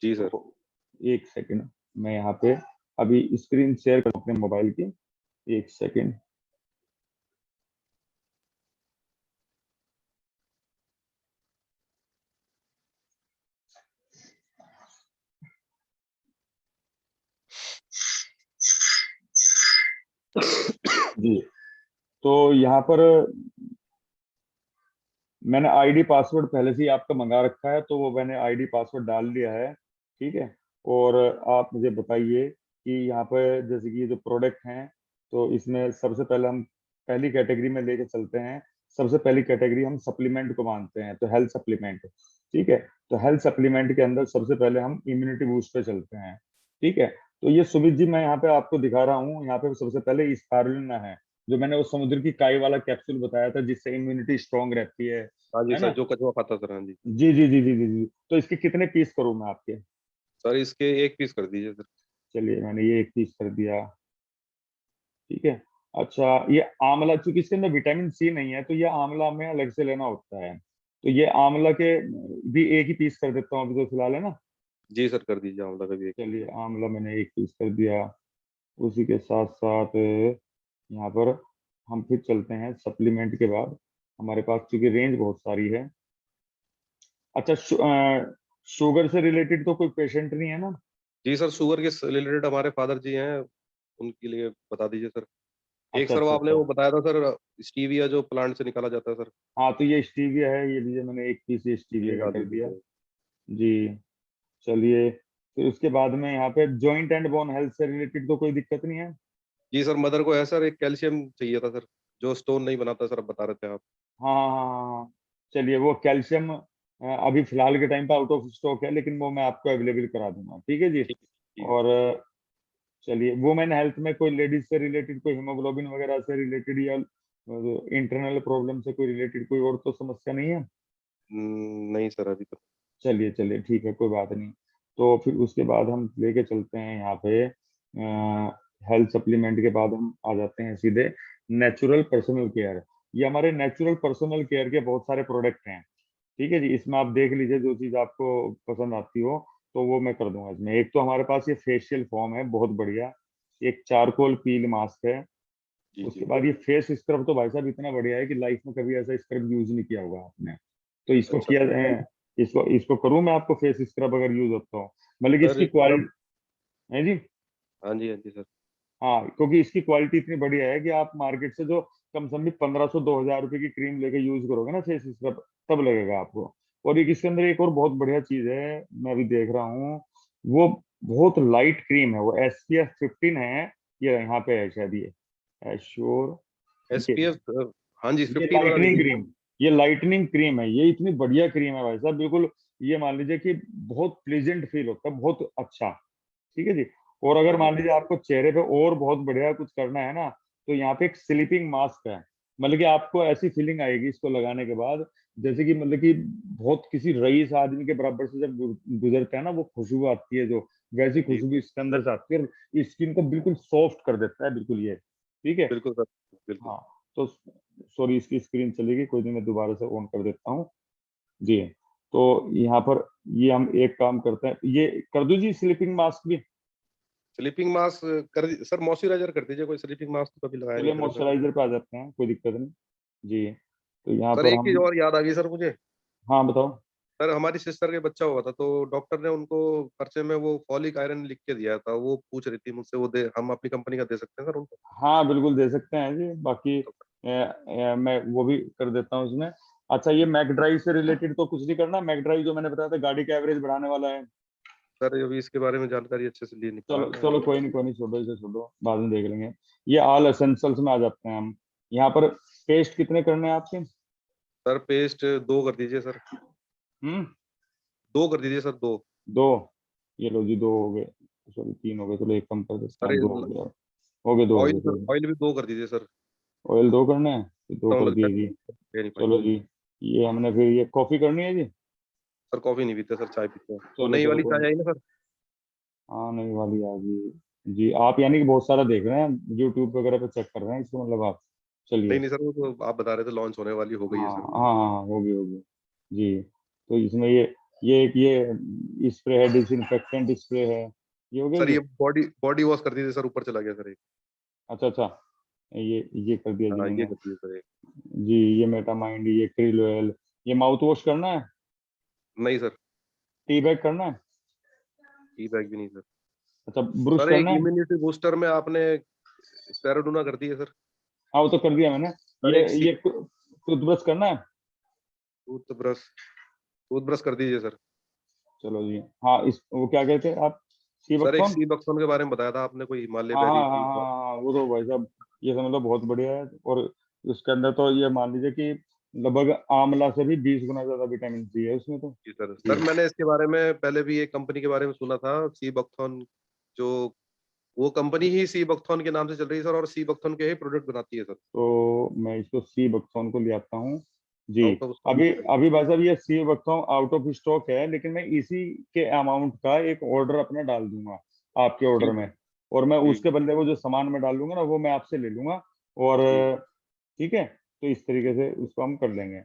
जी सर। तो एक सेकंड, मैं यहाँ पे अभी स्क्रीन शेयर कर अपने मोबाइल की, एक सेकंड। जी, तो यहाँ पर मैंने आईडी पासवर्ड पहले से ही आपका मंगा रखा है, तो वो मैंने आईडी पासवर्ड डाल दिया है। ठीक है, और आप मुझे बताइए कि यहाँ पर जैसे कि ये जो प्रोडक्ट हैं, तो इसमें सबसे पहले हम पहली कैटेगरी में लेके चलते हैं। सबसे पहली कैटेगरी हम सप्लीमेंट को मानते हैं, तो हेल्थ सप्लीमेंट। ठीक है, तो हेल्थ सप्लीमेंट के अंदर सबसे पहले हम इम्यूनिटी बूस्ट पे चलते हैं। ठीक है, तो ये सुमित जी मैं यहाँ पे आपको दिखा रहा हूँ, यहाँ पे सबसे पहले स्पारुलिना है, जो मैंने उस समुद्र की काई वाला कैप्सूल बताया था, जिससे इम्यूनिटी स्ट्रांग रहती हाँ जी है सर, ना। जो कछुआ खाता सर। हाँ जी जी जी जी जी जी जी, तो इसके कितने पीस करूँ मैं आपके? सर, इसके 1 पीस कर दीजिए सर। चलिए, मैंने ये एक पीस कर दिया। ठीक है, अच्छा, ये आंवला, चूंकि इसके अंदर विटामिन सी नहीं है, तो ये आंवला में अलग से लेना होता है, तो ये आंवला के भी एक ही पीस कर देता हूँ अभी तो फिलहाल, है ना। जी सर, कर दीजिए आंवला का भी 1 पीस। चलिए, आंवला मैंने एक पीस कर दिया। उसी के साथ साथ यहाँ पर हम फिर चलते हैं सप्लीमेंट के बाद। हमारे पास चूंकि रेंज बहुत सारी है। अच्छा, शुगर से रिलेटेड तो कोई पेशेंट नहीं है ना? जी सर, शुगर के रिलेटेड हमारे फादर जी हैं, उनके लिए बता दीजिए सर। एक अच्छा सर वो अच्छा आपने अच्छा, वो बताया था सर, स्टीविया जो प्लांट से निकाला जाता है सर। हाँ, तो ये स्टीविया है, ये लीजिए, मैंने एक पीस ये स्टीविया ये का डाल कर दीजिए दिया। सर। जी, चलिए, फिर उसके बाद में यहाँ पे जॉइंट एंड बोन हेल्थ से रिलेटेड तो कोई दिक्कत नहीं है? जी सर, मदर को है सर, एक कैल्शियम चाहिए था सर, जो स्टोन नहीं बनाता सर, अब बता रहे थे आप। हाँ हाँ हाँ हाँ हाँ। चलिए, वो कैल्शियम अभी फिलहाल के टाइम पे आउट ऑफ स्टॉक है, लेकिन वो मैं आपको अवेलेबल करा दूंगा। ठीक है जी। ठीक ठीक है और सर। चलिए, वुमेन हेल्थ में कोई लेडीज से रिलेटेड, कोई हीमोग्लोबिन वगैरह से रिलेटेड, या इंटरनल प्रॉब्लम से कोई रिलेटेड कोई और तो समस्या नहीं है? नहीं सर, अभी तो। चलिए चलिए, ठीक है, कोई बात नहीं। तो फिर उसके बाद हम लेके चलते हैं यहाँ पे हेल्थ सप्लीमेंट के बाद हम आ जाते हैं सीधे नेचुरल पर्सनल केयर। ये हमारे नेचुरल पर्सनल केयर के बहुत सारे प्रोडक्ट हैं। ठीक है जी, इसमें आप देख लीजिए जो चीज आपको पसंद आती हो, तो वो मैं कर दूंगा इसमें। एक तो हमारे पास ये फेशियल फॉर्म है, बहुत बढ़िया। एक चारकोल पील मास्क है। जी उसके जी। बाद ये फेस स्क्रब, तो भाई साहब इतना बढ़िया है कि लाइफ में कभी ऐसा स्क्रब यूज नहीं किया होगा आपने। तो इसको अच्छा किया है, इसको इसको करूँ मैं आपको फेस स्क्रब अगर यूज होता हो? मतलब कि सर, इसकी स्क्रब। क्वालिटी है जी। हाँ जी सर। हाँ, क्योंकि इसकी क्वालिटी इतनी बढ़िया है कि आप मार्केट से जो कम से कम भी 1,500 2,000 रुपए की क्रीम लेके यूज करोगे ना फेस स्क्रब, तब लगेगा आपको। और एक इसके अंदर एक और बहुत बढ़िया चीज है, मैं अभी देख रहा हूँ, वो बहुत लाइट क्रीम है, वो SPF 15 है। ये यहाँ पे है शायद, ये एश्योर, ये एसपीएफ। हाँ जी, ये 15 वाला ले लाइटनिंग लीजिए। क्रीम, ये लाइटनिंग क्रीम है, ये इतनी बढ़िया क्रीम है भाई साहब, बिल्कुल। ये मान लीजिए कि बहुत प्लेजेंट फील होता है, बहुत अच्छा। ठीक है जी। और हाँ अगर जी। मान लीजिए आपको चेहरे पे और बहुत बढ़िया कुछ करना है ना, तो यहाँ पे एक स्लीपिंग मास्क है। मतलब कि आपको ऐसी फीलिंग आएगी इसको लगाने के बाद, जैसे कि मतलब कि बहुत किसी रईस आदमी के बराबर से जब गुजरता है ना, वो खुशबू आती है जो, वैसी जी, खुशबू इसके अंदर से आती है, और स्किन को बिल्कुल सॉफ्ट कर देता है, बिल्कुल ये। ठीक है। बिल्कुल सर, बिल्कुल। हाँ, तो सॉरी, इसकी स्क्रीन चलेगी, कोई नहीं, मैं दोबारा से ऑन कर देता हूँ। जी, तो यहाँ पर ये हम एक काम करते हैं, ये कर दूं जी स्लीपिंग मास्क भी? स्लीपिंग मास्क सर, मॉइस्चराइजर कर दीजिए, कोई स्लीपिंग मास्क तो कभी लगाया नहीं चलिए, सर ऐसा। मॉइस्चराइजर पे आ जाते हैं, कोई दिक्कत नहीं। जी, तो यहाँ सर, पर एक चीज हम, और याद आ गई सर मुझे। हाँ बताओ। सर, हमारी सिस्टर के बच्चा हुआ था, तो डॉक्टर ने उनको पर्चे में वो फॉलिक आयरन लिख के दिया था, वो पूछ रही थी मुझसे, वो दे हम अपनी कंपनी का दे सकते हैं सर उनको? हाँ, बिल्कुल दे सकते हैं जी, बाकी मैं वो भी कर देता हूँ उसमें। अच्छा, ये मैक ड्राइव से रिलेटेड तो कुछ नहीं करना? मैक ड्राइव जो मैंने बताया था, गाड़ी का एवरेज बढ़ाने वाला है। सर अभी इसके बारे में जानकारी अच्छे से ले नहीं पा चलो रहा चलो, कोई नहीं, छोड़ो इसे, छोड़ो, बाद में देख लेंगे। ये ऑल एसेंशियल्स में आ जाते हैं हम। यहाँ पर पेस्ट कितने करने हैं आपके? सर पेस्ट 2 कर दीजिए सर, 2 कर दीजिए सर, 2। 2। ये लो जी, 2 हो गए, सॉरी 3 हो गए, चलो एक कम कर देते अरे हैं, 2 हो गया, हो गए, 2 हो ऑयल गए, सर, कोई नहीं। ऑयल भी 2 कर दीजिए सर। ऑयल 2 करने हैं तो 2 तो कर मतलब दिए जी। ले नहीं चलो पाएंगे। जी, ये हमने फिर ये कॉफी करनी है जी। सर कॉफी नहीं पीते सर, चाय पीते हैं। वो चलो नई चलो, वाली कोई नहीं। चाय आई ना सर। हाँ, नई वाली आ गई जी। आप यानी कि बहुत सारा देख रहे हैं, यूट्यूब वगैरह पे चेक कर रहे हैं इसको, मतलब आप। नहीं चलिए। नहीं सर, वो तो आप बता रहे थे लॉन्च होने वाली हो गई है हाँ सर। हाँ हाँ, होगी होगी जी। तो इसमें ये एक ये स्प्रे है, डिसइंफेक्टेंट स्प्रे है। ये हो गया सर जी। ये बॉडी बॉडी वॉश कर दीजिए सर, ऊपर चला गया सर एक। अच्छा अच्छा, ये कर दिया जी हाँ ये मैंने। कर दीजिए सर एक। जी, ये मेटामाइंड, ये क्रिल ऑयल। ये माउथ वॉश करना है। नहीं सर, टी बैग करना है। टी बैग भी नहीं सर। अच्छा, ब्रुश सर एक करना है। इम्यूनिटी बूस्टर में आपने स्पेराडोना कर दी है सर। हाँ, वो तो कर दिया मैंने। सर एक सी ये टूथब्रश करना है। टूथब्रश, टूथब्रश कर दीजिए सर। चलो जी। हाँ, इस वो क्या कहते हैं आप, सी सर एक बकथॉर्न। सी बक्सन के बारे में बताया था आपने, कोई हिमालय हाँ हाँ बेरी हाँ की। हाँ हाँ, वो तो भाई साहब, ये समझ लो बहुत बढ़िया है। और उसके अंदर तो ये मान लीजिए कि लगभग आंवला से भी 20 गुना ज्यादा विटामिन सी है उसमें तो। जी सर, जी। सर मैंने इसके बारे में पहले भी एक कंपनी के बारे में सुना था, सी बकथॉन। जो वो कंपनी ही सी बकथॉन के नाम से चल रही है सर, और सी बकथॉन के ही प्रोडक्ट बनाती है सर। तो मैं इसको सी बकथॉर्न को ले आता हूँ जी। आउट ऑफ स्टॉक अभी है। अभी भाई साहब, ये sea buckthorn out of stock है, लेकिन मैं इसी के अमाउंट का एक ऑर्डर अपना डाल दूंगा आपके ऑर्डर ठीक में। और मैं ठीक उसके बदले वो जो सामान में डाल दूंगा ना, वो मैं आपसे ले लूंगा। और ठीक। ठीक है, तो इस तरीके से उसको हम कर लेंगे।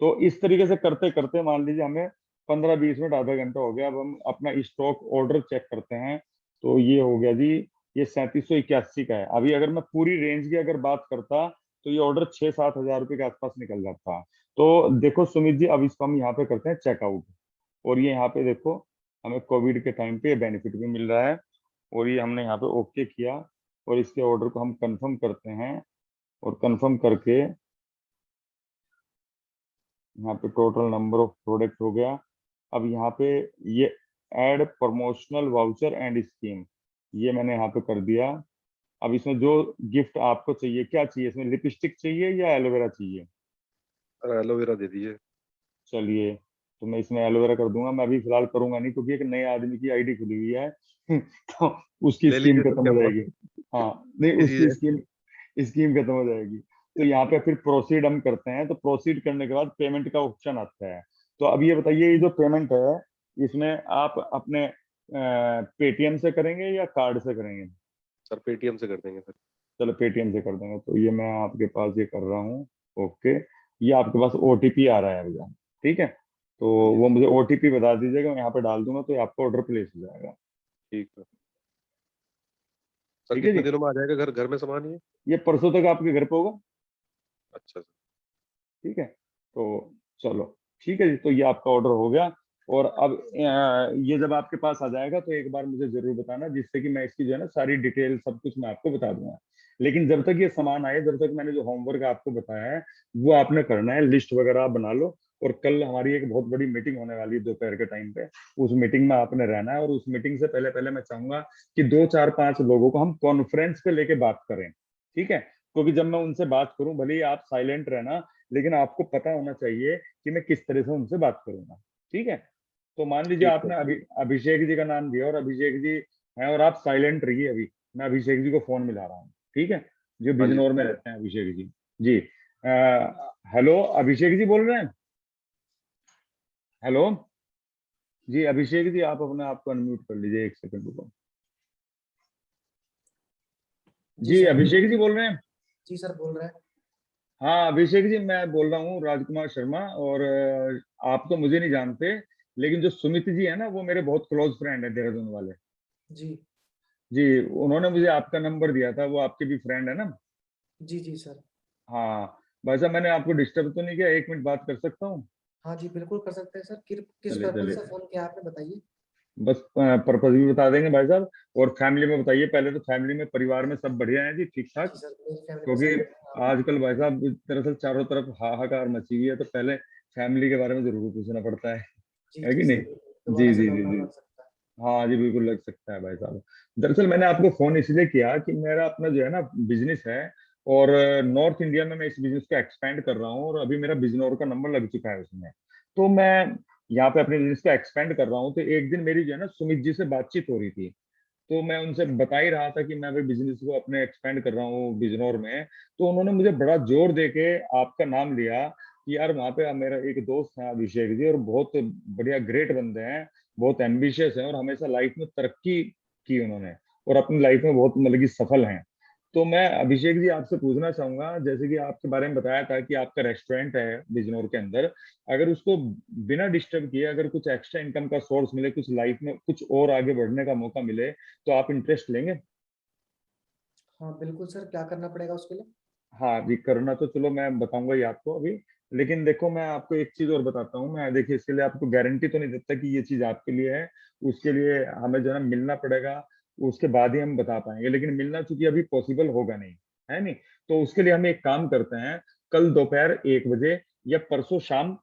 तो इस तरीके से करते करते मान लीजिए हमें 15-20 मिनट, आधा घंटा हो गया। अब हम अपना स्टॉक ऑर्डर चेक करते हैं। तो ये हो गया जी, ये 3781 का है। अभी अगर मैं पूरी रेंज की अगर बात करता, तो ये ऑर्डर 6-7 हजार रुपये के आसपास निकल जाता। तो देखो सुमित जी, अब इसको हम यहाँ पे करते हैं चेकआउट। और ये यहाँ पे देखो, हमें कोविड के टाइम पे बेनिफिट भी मिल रहा है। और ये हमने यहाँ पे ओके किया। और इसके ऑर्डर को हम कंफर्म करते हैं। और कंफर्म करके यहाँ पे टोटल नंबर ऑफ प्रोडक्ट हो गया। अब यहाँ पे ये add promotional voucher and scheme, ये मैंने यहाँ पे कर दिया। अब इसमें जो गिफ्ट आपको चाहिए, क्या चाहिए इसमें, लिपस्टिक चाहिए या एलोवेरा चाहिए? सर एलोवेरा दे दीजिए। चलिए, तो मैं इसमें एलोवेरा कर दूंगा। मैं अभी फिलहाल करूंगा नहीं, क्योंकि एक नए आदमी की आईडी खुली हुई है तो उसकी ले स्कीम लीजिए सर, खत्म क्या हो हुआ। जाएगी। हाँ, नहीं, ले उसकी लीजिए। स्कीम स्कीम खत्म हो जाएगी। तो यहाँ पे फिर प्रोसीड हम करते हैं। तो प्रोसीड करने के बाद पेमेंट का ऑप्शन आता है। तो अब ये बताइए, ये जो पेमेंट है, इसमें आप अपने पेटीएम से करेंगे या कार्ड से करेंगे? सर पेटीएम से कर देंगे सर। चलो, पेटीएम से कर देंगे। तो ये मैं आपके पास ये कर रहा हूँ। ओके। ये आपके पास ओटीपी आ रहा है भैया। ठीक है, तो जी वो सर। मुझे ओटीपी बता दीजिएगा, मैं यहाँ पे डाल दूंगा, तो ये आपका ऑर्डर प्लेस हो जाएगा। ठीक है सर, ठीक है कितने जी। दिनों में आ जाएगा घर घर में सामान ये। ये परसों तक आपके घर पे होगा। अच्छा सर। ठीक है, तो चलो, ठीक है जी। तो ये आपका ऑर्डर हो गया। और अब ये जब आपके पास आ जाएगा, तो एक बार मुझे जरूर बताना, जिससे कि मैं इसकी जो है ना सारी डिटेल सब कुछ मैं आपको बता दूंगा। लेकिन जब तक ये सामान आए, जब तक मैंने जो होमवर्क आपको बताया है, वो आपने करना है। लिस्ट वगैरह आप बना लो। और कल हमारी एक बहुत बड़ी मीटिंग होने वाली है दोपहर के टाइम पे। उस मीटिंग में आपने रहना है। और उस मीटिंग से पहले पहले मैं चाहूंगा कि 2 4 5 लोगों को हम कॉन्फ्रेंस पे लेके बात करें। ठीक है, क्योंकि जब मैं उनसे बात करूं, भले ही आप साइलेंट रहना, लेकिन आपको पता होना चाहिए कि मैं किस तरह से उनसे बात करूंगा। ठीक है, तो मान लीजिए ठीक है। आपने अभिषेक जी का नाम दिया, और अभिषेक जी हैं, और आप साइलेंट रहिए अभी। मैं अभिषेक जी को फोन मिला रहा हूँ। ठीक है, जो हाँ जी बिजनौर में रहते हैं अभिषेक जी। जी। हेलो, अभिषेक जी बोल रहे हैं? हेलो। जी अभिषेक जी, आप अपने आप को अनम्यूट कर लीजिए, 1 सेकंड रुको। जी जी सर। अभिषेक जी बोल रहे हैं? जी सर, बोल रहे हैं। हाँ अभिषेक जी, मैं बोल रहा हूँ राजकुमार शर्मा। और आप तो मुझे नहीं जानते, लेकिन जो सुमित जी है ना, वो मेरे बहुत क्लोज फ्रेंड है, देहरादून वाले। जी जी, उन्होंने मुझे आपका नंबर दिया था। वो आपके भी फ्रेंड है ना? जी जी सर। हाँ। भाई साहब, मैंने आपको डिस्टर्ब तो नहीं किया? 1 मिनट बात कर सकता हूँ? हाँ जी, बिल्कुल कर सकते हैं सर। किस चले पर्पज चले, से फोन किया आपने, बताइए। बस पर्पज भी बता देंगे भाई साहब। और फैमिली में बताइए पहले। तो फैमिली में, परिवार में सब बढ़िया है जी, ठीक ठाक? जी सर, मेरी फैमिली में क्योंकि सब बढ़िया है। आजकल भाई साहब दरअसल चारों तरफ हाहाकार मची हुई है, तो पहले फैमिली के बारे में जरूर पूछना पड़ता जी है जी कि सर, नहीं? बिल्कुल। दोबारा जी से जी जी लौटना जी। पड़ सकता है। हाँ जी, बिल्कुल लग सकता है भाई साहब। दरअसल मैंने आपको फोन इसलिए किया कि मेरा अपना जो है ना बिजनेस है, और नॉर्थ इंडिया में मैं इस बिजनेस को एक्सपेंड कर रहा हूँ, और अभी मेरा बिजनौर का नंबर लग चुका है उसमें। तो मैं यहाँ पे अपने बिजनेस को एक्सपेंड कर रहा हूँ। तो एक दिन मेरी जो है ना सुमित जी से बातचीत हो रही थी, तो मैं उनसे बता ही रहा था कि मैं भी बिजनेस को अपने एक्सपेंड कर रहा हूँ बिजनौर में। तो उन्होंने मुझे बड़ा जोर दे के आपका नाम लिया कि यार वहाँ पे मेरा एक दोस्त है अभिषेक जी, और बहुत बढ़िया ग्रेट बंदे हैं, बहुत एम्बिशियस हैं, और हमेशा लाइफ में तरक्की की उन्होंने, और अपनी लाइफ में बहुत मतलब कि सफल हैं। तो मैं अभिषेक जी आपसे पूछना चाहूंगा, जैसे कि आपके बारे में बताया था कि आपका रेस्टोरेंट है बिजनौर के अंदर, अगर उसको बिना डिस्टर्ब किए अगर कुछ एक्स्ट्रा इनकम का सोर्स मिले, कुछ लाइफ में कुछ और आगे बढ़ने का मौका मिले, तो आप इंटरेस्ट लेंगे? हाँ बिल्कुल सर, क्या करना पड़ेगा उसके लिए? हाँ जी, करना तो चलो मैं बताऊंगा ही आपको अभी, लेकिन देखो मैं आपको एक चीज और बताता हूँ। मैं देखिए इसके लिए आपको गारंटी तो नहीं देता कि ये चीज आपके लिए है, उसके लिए हमें जो है ना मिलना पड़ेगा, उसके बाद ही हम बता पाएंगे। लेकिन मिलना चूंकि अभी पॉसिबल होगा नहीं, है नहीं, तो उसके लिए हम एक काम करते हैं, कल दोपहर 1 बजे या परसों शाम,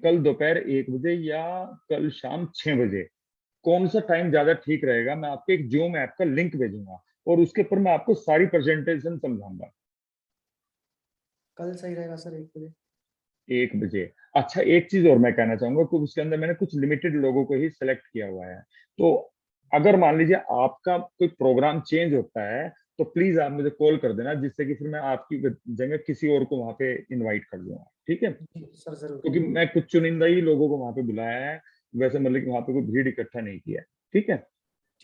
कल दोपहर 1 बजे या कल शाम 6 बजे, कौन सा टाइम ज्यादा ठीक रहेगा? मैं आपको एक जूम ऐप का लिंक भेजूंगा, और उसके ऊपर मैं आपको सारी प्रेजेंटेशन समझाऊंगा। कल सही रहेगा सर, 1 बजे। 1 बजे। अच्छा, एक चीज और मैं कहना चाहूंगा कि उसके अंदर मैंने कुछ लिमिटेड लोगों को ही सिलेक्ट किया हुआ है। तो अगर मान लीजिए आपका कोई प्रोग्राम चेंज होता है, तो प्लीज आप मुझे कॉल कर देना, जिससे कि फिर मैं आपकी जगह किसी और को वहां पे इनवाइट कर दूंगा, ठीक है? जी सर जरूर। क्योंकि मैं कुछ चुनिंदा ही लोगों को वहां पे बुलाया है, वैसे मतलब कि वहां पे कोई भीड़ इकट्ठा नहीं किया है, ठीक है?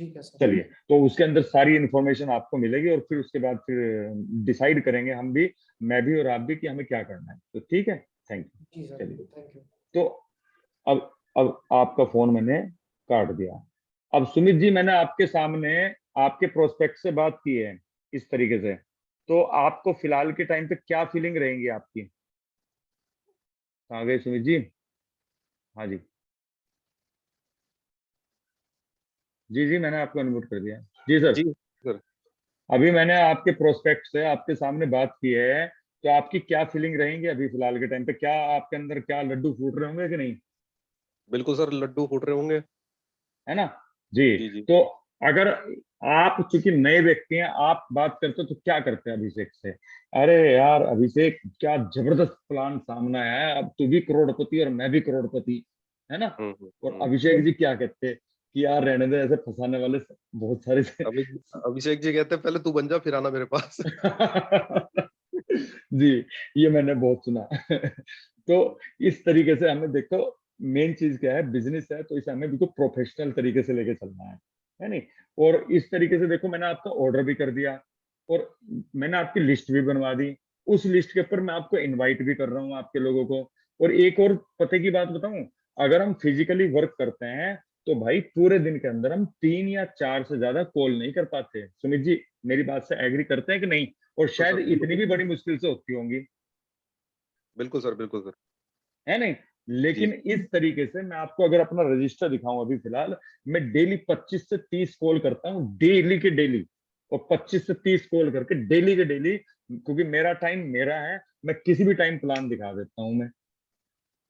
ठीक है सर। चलिए, तो उसके अंदर सारी इंफॉर्मेशन आपको मिलेगी, और फिर उसके बाद फिर डिसाइड करेंगे हम भी, मैं भी और आप भी, कि हमें क्या करना है। तो ठीक है, थैंक यू। जी सर, चलिए, थैंक यू। तो अब आपका फोन मैंने काट दिया। अब सुमित जी, मैंने आपके सामने आपके प्रोस्पेक्ट से बात की है इस तरीके से, तो आपको फिलहाल के टाइम पे क्या फीलिंग रहेंगी आपकी? कहाँ गए सुमित जी? हाँ जी, जी जी, मैंने आपको अनम्यूट कर दिया। जी सर। जी सर। अभी मैंने आपके प्रोस्पेक्ट से आपके सामने बात की है, तो आपकी क्या फीलिंग रहेंगी अभी फिलहाल के टाइम पे? क्या आपके अंदर क्या लड्डू फूट रहे होंगे कि नहीं? बिल्कुल सर, लड्डू फूट रहे होंगे। है ना? जी। जी जी। तो अगर आप चूंकि नए व्यक्ति हैं, आप बात करते हो तो क्या करते हैं अभिषेक से? अरे यार अभिषेक, क्या जबरदस्त प्लान सामने आया है, अब तू भी करोड़पति और मैं भी करोड़पति, है ना? और हम्म। अभिषेक जी क्या कहते हैं कि यार रहने दे, ऐसे फंसाने वाले बहुत सारे से। अभी अभिषेक जी कहते हैं पहले तू बन जा फिर आना मेरे पास। जी, ये मैंने बहुत सुना। तो इस तरीके से हमें देखो, मेन चीज क्या है, बिजनेस है तो इसे हमें बिल्कुल प्रोफेशनल तरीके से लेके चलना है नहीं? और इस तरीके से देखो, मैंने आपका ऑर्डर भी कर दिया, और मैंने आपकी लिस्ट भी बनवा दी, उस लिस्ट के ऊपर मैं आपको इनवाइट भी कर रहा हूँ आपके लोगों को। और एक और पते की बात बताऊं, अगर हम फिजिकली वर्क करते हैं, तो भाई पूरे दिन के अंदर हम 3 या 4 से ज्यादा कॉल नहीं कर पाते। सुमित जी, मेरी बात से एग्री करते हैं कि नहीं? और तो शायद सर इतनी भी बड़ी मुश्किल से होती होंगी, बिल्कुल सर, बिल्कुल सर। है नहीं? जी लेकिन इस तरीके से मैं आपको अगर अपना रजिस्टर दिखाऊं अभी फिलहाल, मैं डेली 25 से 30 कॉल करता हूं, डेली के डेली, और 25 से 30 कॉल करके डेली के डेली, क्योंकि मेरा टाइम मेरा है, मैं किसी भी टाइम प्लान दिखा देता हूं मैं।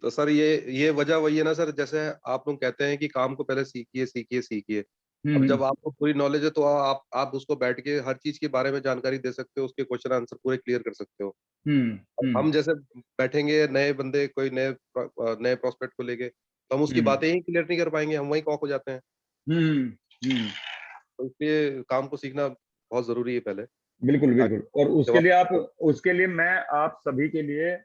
तो सर ये वजह वही है ना सर, जैसे आप लोग कहते हैं कि काम को पहले सीखिए सीखिए सीखिए। अब हम्म जब आपको पूरी नॉलेज है तो आप उसको बैठ के हर चीज के बारे में जानकारी दे सकते हो, उसके क्वेश्चन आंसर पूरे क्लियर कर सकते हो। हम्म अब हम्म हम जैसे बैठेंगे नए बंदे कोई नए प्रोस्पेक्ट को लेके, तो हम उसकी हम्म बातें ही क्लियर नहीं कर पाएंगे, हम वहीं कॉक हो जाते हैं। हम्म हम्म तो इसलिए काम को सीखना बहुत जरूरी है पहले, बिल्कुल ताकि बिल्कुल। और जब उसके लिए आप, उसके लिए मैं आप सभी के लिए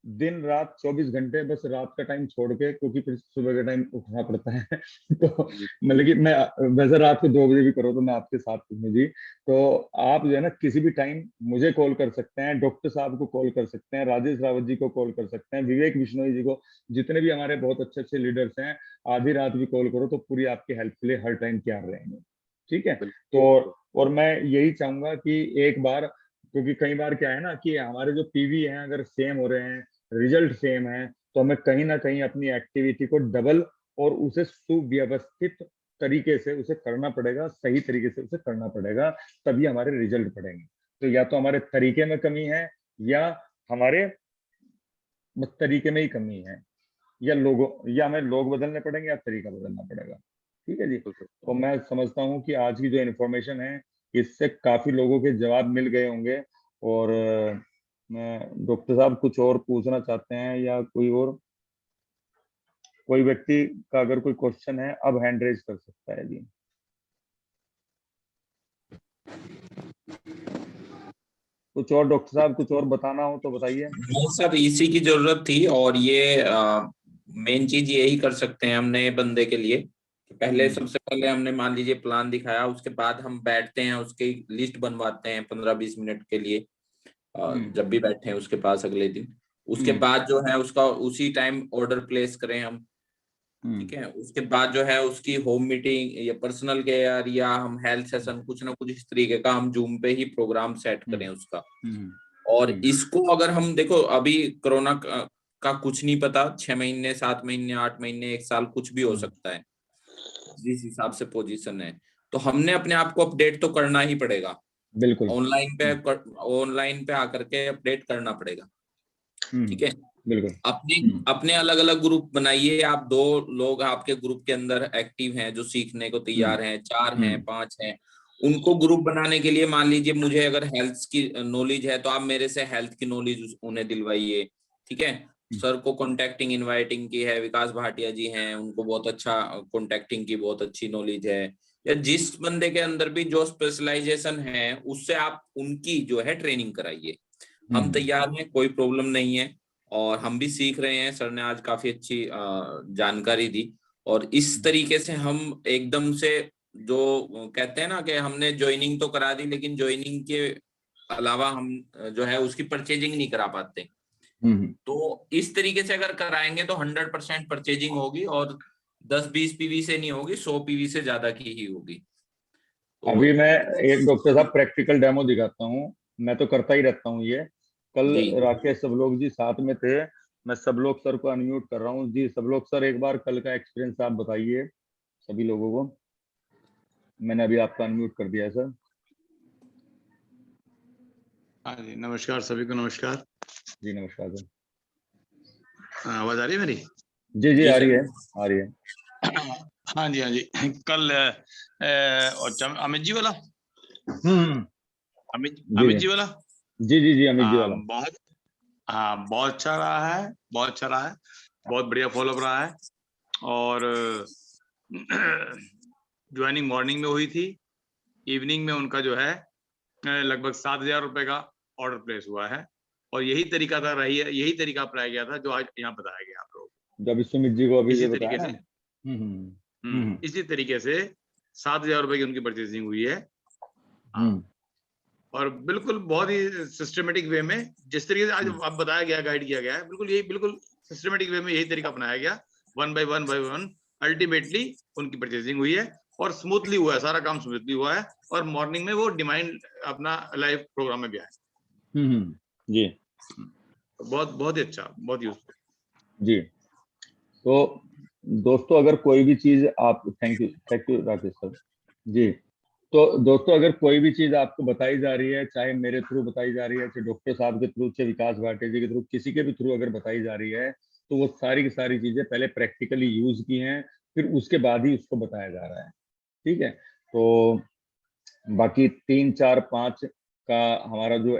दिन रात 24 घंटे, बस रात का टाइम छोड़ के, क्योंकि फिर सुबह के टाइम उठना पड़ता है। तो मतलब कि मैं, वैसे रात को 2 बजे भी करो तो मैं आपके साथ हूँ जी। तो आप जो है ना किसी भी टाइम मुझे कॉल कर सकते हैं, डॉक्टर साहब को कॉल कर सकते हैं, राजेश रावत जी को कॉल कर सकते हैं, विवेक बिश्नोई जी को, जितने भी हमारे बहुत अच्छे अच्छे लीडर्स हैं, आधी रात भी कॉल करो तो पूरी आपकी हेल्प के लिए हर टाइम तैयार रहेंगे, ठीक है? तो बिल्कुल और मैं यही चाहूंगा कि एक बार, क्योंकि कई बार क्या है ना कि हमारे जो पीवी हैं अगर सेम हो रहे हैं, रिजल्ट सेम है, तो हमें कहीं ना कहीं अपनी एक्टिविटी को डबल और उसे सुव्यवस्थित तरीके से उसे करना पड़ेगा, सही तरीके से उसे करना पड़ेगा, तभी हमारे रिजल्ट पड़ेंगे। तो या तो हमारे तरीके में कमी है, या हमारे तरीके में ही कमी है, या लोगों, या हमें लोग बदलने पड़ेंगे या तरीका बदलना पड़ेगा, ठीक है जी। तो मैं समझता हूँ कि आज की जो इन्फॉर्मेशन है इससे काफी लोगों के जवाब मिल गए होंगे। और डॉक्टर साहब कुछ और पूछना चाहते हैं या कोई व्यक्ति का अगर कोई क्वेश्चन है अब हैंड रेज कर सकता है जी। कुछ और डॉक्टर साहब कुछ और बताना हो तो बताइए। नहीं सर, इसी की जरूरत थी। और ये मेन चीज यही कर सकते हैं हम नए बंदे के लिए। पहले सबसे पहले हमने मान लीजिए प्लान दिखाया, उसके बाद हम बैठते हैं, उसकी लिस्ट बनवाते हैं 15-20 मिनट के लिए। जब भी बैठे हैं उसके पास अगले दिन, उसके बाद जो है उसका उसी टाइम ऑर्डर प्लेस करें हम। ठीक है, उसके बाद जो है उसकी होम मीटिंग या पर्सनल केयर या हम हेल्थ सेशन कुछ ना कुछ इस तरीके का हम जूम पे ही प्रोग्राम सेट करें उसका। और इसको अगर हम देखो, अभी कोरोना का कुछ नहीं पता, 6 महीने 7 महीने 8 महीने 1 साल कुछ भी हो सकता है जिस हिसाब से पोजीशन है। तो हमने अपने आप को अपडेट तो करना ही पड़ेगा। बिल्कुल ऑनलाइन पे आकर के अपडेट करना पड़ेगा। ठीक है, बिल्कुल। अपने अलग अलग ग्रुप बनाइए। आप 2 लोग आपके ग्रुप के अंदर एक्टिव हैं जो सीखने को तैयार हैं, 4 हैं, 5 हैं, उनको ग्रुप बनाने के लिए मान लीजिए मुझे अगर हेल्थ की नॉलेज है तो आप मेरे से हेल्थ की नॉलेज उन्हें दिलवाइए। ठीक है, सर को कॉन्टेक्टिंग इनवाइटिंग की है, विकास भाटिया जी हैं, उनको बहुत अच्छा कॉन्टेक्टिंग की बहुत अच्छी नॉलेज है। या जिस बंदे के अंदर भी जो स्पेशलाइजेशन है उससे आप उनकी जो है ट्रेनिंग कराइए। हम तैयार हैं, कोई प्रॉब्लम नहीं है। और हम भी सीख रहे हैं, सर ने आज काफी अच्छी जानकारी दी। और इस तरीके से हम एकदम से जो कहते हैं ना कि हमने ज्वाइनिंग तो करा दी, लेकिन ज्वाइनिंग के अलावा हम जो है उसकी परचेजिंग नहीं करा पाते। तो इस तरीके से अगर कराएंगे तो 100% परचेजिंग होगी, और 10-20 पीवी से नहीं होगी, 100 पीवी से ज्यादा की ही होगी। तो अभी मैं एक डॉक्टर साहब प्रैक्टिकल डेमो दिखाता हूँ। मैं तो करता ही रहता हूँ ये। कल जी राकेश सब लोग जी साथ में थे। मैं सब लोग सर को अनम्यूट कर रहा हूँ जी। सब लोग सर एक बार कल का एक्सपीरियंस आप बताइए सभी लोगों को। मैंने अभी आपका अनम्यूट कर दिया है सर। हाँ जी, नमस्कार सभी को। नमस्कार जी नमस्कार सर। आवाज आ रही है मेरी? जी जी जी आ सर। रही है, आ रही है। हाँ जी, हाँ जी। कल और अमित जी वाला, अमित जी जी वाला, जी जी जी अमित जी वाला। बहुत, हाँ बहुत अच्छा रहा है, बहुत अच्छा रहा है, बहुत बढ़िया फॉलोअप रहा है। और ज्वाइनिंग मॉर्निंग में हुई थी, इवनिंग में उनका जो है लगभग 7,000 रुपए का ऑर्डर प्लेस हुआ है। और यही तरीका था, यही तरीका अपनाया गया था जो आज यहाँ बताया गया आप लोगों को। जब सुमित जी को अभी इसी ये बताया तरीके ना। से इसी तरीके से 7,000 रुपए की उनकी परचेसिंग हुई है। और बिल्कुल बहुत ही सिस्टमेटिक वे में, जिस तरीके से आज आप बताया गया, गाइड किया गया है, बिल्कुल यही, बिल्कुल सिस्टमेटिक वे में यही तरीका अपनाया गया। 1 बाय 1 अल्टीमेटली उनकी परचेसिंग हुई है और स्मूथली हुआ है, सारा काम स्मूथली हुआ है। और मॉर्निंग में वो डिमांड अपना लाइव प्रोग्राम में भी आए। जी बहुत बहुत ही अच्छा, बहुत यूजफुल जी। तो दोस्तों अगर कोई भी चीज आप, थैंक यू राकेश सर जी। तो दोस्तों अगर कोई भी चीज आपको बताई जा रही है, चाहे मेरे थ्रू बताई जा रही है, चाहे डॉक्टर साहब के थ्रू, चाहे विकास भाटिया जी के थ्रू, किसी के भी थ्रू अगर बताई जा रही है, तो वो सारी की सारी चीजें पहले प्रैक्टिकली यूज की हैं, फिर उसके बाद ही उसको बताया जा रहा है। ठीक है, तो बाकी 3 4 5 का हमारा जो